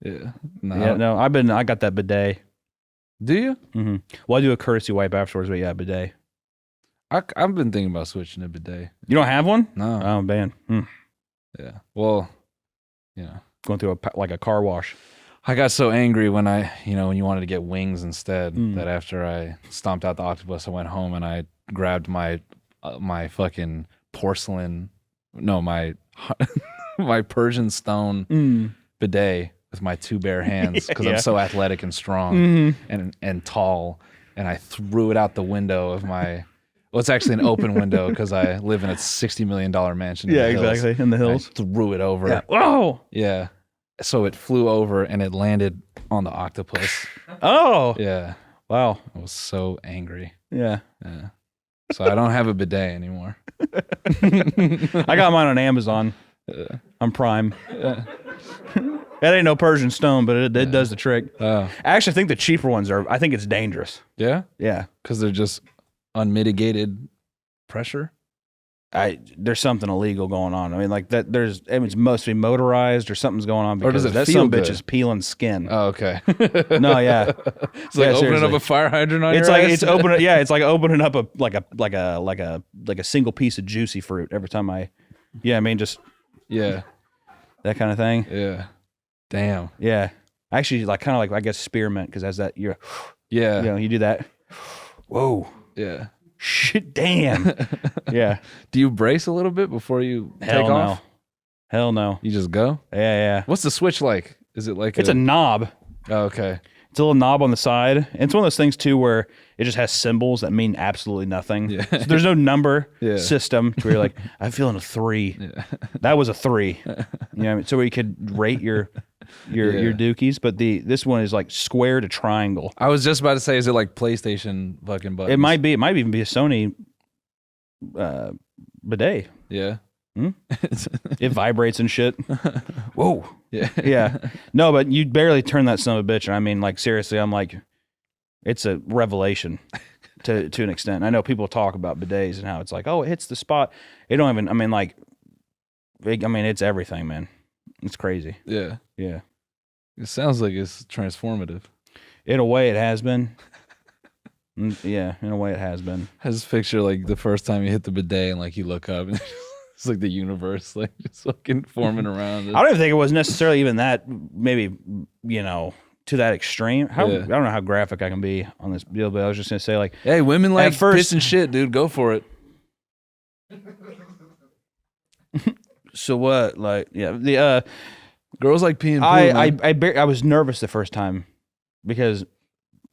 Yeah. No. Yeah, no, I got that bidet. Do you? Mm-hmm. Well, I do a courtesy wipe afterwards, but yeah, bidet. I've been thinking about switching to bidet. You don't have one? No. Oh man. Yeah. Well, Going through a car wash. I got so angry when when you wanted to get wings instead that after I stomped out the octopus, I went home and I grabbed my fucking porcelain, no, my my Persian stone bidet with my two bare hands because I'm so athletic and strong and tall, and I threw it out the window of my. Well, it's actually an open window because I live in a $60 million mansion. In the hills. Exactly. In the hills. I threw it over. Yeah. Whoa. Yeah. So it flew over and it landed on the octopus. Oh. Yeah. Wow. I was so angry. Yeah. Yeah. So I don't have a bidet anymore. I got mine on Amazon. I'm Prime. That ain't no Persian stone, but it does the trick. I actually think the cheaper ones I think it's dangerous. Yeah? Yeah. Because they're just unmitigated pressure? There's something illegal going on. I mean, like that. It's mostly motorized or something's going on because Or does it that feel some bitch good? is peeling skin. Oh, okay. No, yeah, It's like opening up a fire hydrant on it's your like ass? it's opening. Yeah, it's like opening up a single piece of juicy fruit every time just Yeah. that kind of thing. Yeah. Damn. Yeah, actually, kind of I guess spearmint because as that you Yeah. you do that. Whoa, Yeah. shit, damn. Yeah, Do you brace a little bit before you hell take no, off? hell no. You just go? Yeah. What's the switch like? Is it like It's a knob. Oh, okay. It's a little knob on the side. And it's one of those things too where it just has symbols that mean absolutely nothing. Yeah. So there's no number Yeah. system to where you're like, I'm feeling a 3. Yeah. That was a 3. So where you could rate your dookies, but this one is like square to triangle. I was just about to say, is it like PlayStation fucking buttons? It might even be a Sony bidet. Yeah. It vibrates and shit. Whoa. Yeah. Yeah. No, but you barely turn that son of a bitch. And I mean, like, seriously, I'm like, it's a revelation to an extent. I know people talk about bidets and how it's like, oh, it hits the spot. It don't even, it's everything, man. It's crazy. Yeah. Yeah. It sounds like it's transformative. In a way, it has been. Yeah, in a way, it has been. I just picture like the first time you hit the bidet and like you look up and it's like the universe like just fucking forming around it. I don't even think it was necessarily even that, maybe, to that extreme. I don't know how graphic I can be on this deal, but I was just going to say, like, Hey, women like first- piss and shit, dude. Go for it. so what? Like, yeah, the Girls like peeing. Poo, I was nervous the first time because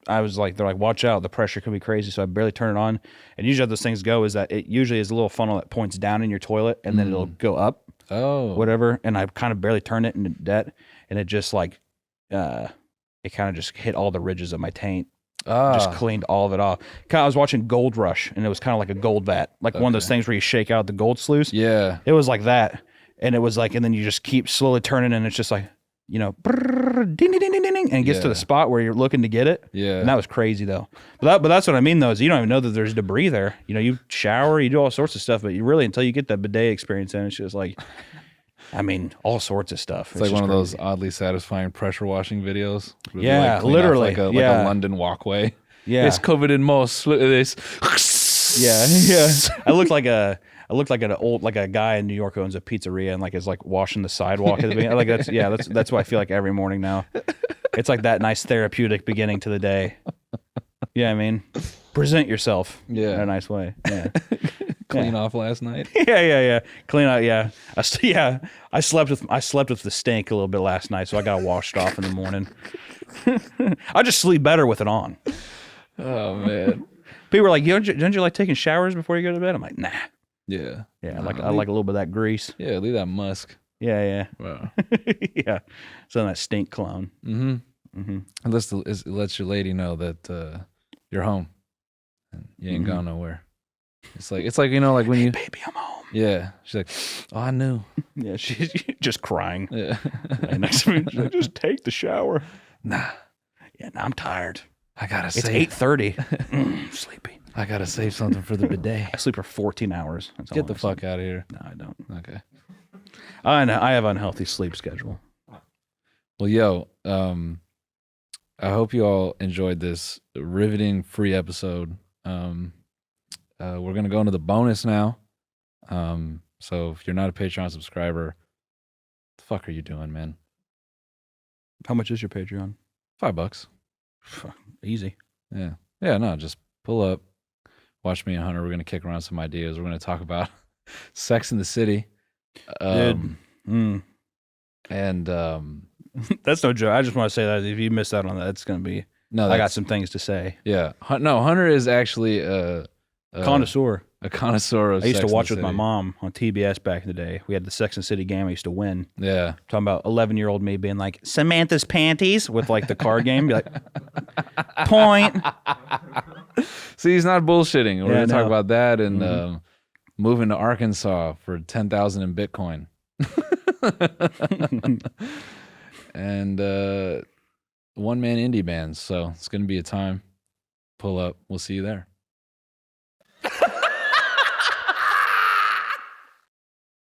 I was like, they're like, watch out, the pressure could be crazy. So I barely turn it on. And usually how those things go is that it usually is a little funnel that points down in your toilet and then it'll go up, whatever. And I kind of barely turned it into that. And it just like, it kind of just hit all the ridges of my taint. Just cleaned all of it off. I was watching Gold Rush and it was kind of like a gold vat, like one of those things where you shake out the gold sluice. Yeah. It was like that. And it was like, and then you just keep slowly turning and it's just like, brrr, ding, ding, ding, ding, ding, and it gets to the spot where you're looking to get it. Yeah. And that was crazy though. But that's what I mean though, is you don't even know that there's debris there. You shower, you do all sorts of stuff, but you really, until you get that bidet experience in, it's just like, all sorts of stuff. It's like one of those oddly satisfying pressure washing videos. where they, Yeah, like, clean literally. off like a London walkway. Yeah. It's covered in moss. Look at this. Yeah. I looked like a guy in New York who owns a pizzeria and like is like washing the sidewalk at the beginning. Like that's what I feel like every morning now. It's like that nice therapeutic beginning to the day. Yeah, I mean, present yourself in a nice way. Yeah. Clean off last night. Yeah. Clean out. Yeah. I slept with the stink a little bit last night, so I got washed off in the morning. I just sleep better with it on. Oh man. People are like, don't you like taking showers before you go to bed? I'm like, nah. Yeah. Yeah. I like a little bit of that grease. Yeah. Leave that musk. Yeah. Wow. Yeah. So that stink cologne. It lets your lady know that you're home and you ain't gone nowhere. It's like like when you baby, I'm home. Yeah. She's like, oh, I knew. Yeah, she's just crying. Yeah. And next to me, she's like, just take the shower. Nah. Yeah, now I'm tired. I gotta It's save. 8:30. Sleepy. I gotta save something for the bidet. I sleep for 14 hours. That's all Get the I fuck sleep. out of here. No, I don't. Okay. I know. I have unhealthy sleep schedule. Well, yo, I hope you all enjoyed this riveting free episode. We're gonna go into the bonus now. So if you're not a Patreon subscriber, what the fuck are you doing, man? How much is your Patreon? $5. Easy. Yeah. Yeah, no, just pull up, watch me and Hunter. We're gonna kick around some ideas. We're gonna talk about Sex in the City. Dude. And That's no joke. I just want to say that if you miss out on that, it's gonna be. no, I got some things to say. Yeah, no, Hunter is actually a Connoisseur. A connoisseur of I used to Sex and watch the with my City. mom on TBS back in the day. We had the Sex and the City game. I used to win. Yeah. Talking about 11-year-old me being like, Samantha's panties with like the card game. Be like, point. See, he's not bullshitting. We're Yeah, gonna talk no. about that and moving to Arkansas for 10,000 in Bitcoin. And one-man indie bands. So it's gonna be a time. Pull up. We'll see you there.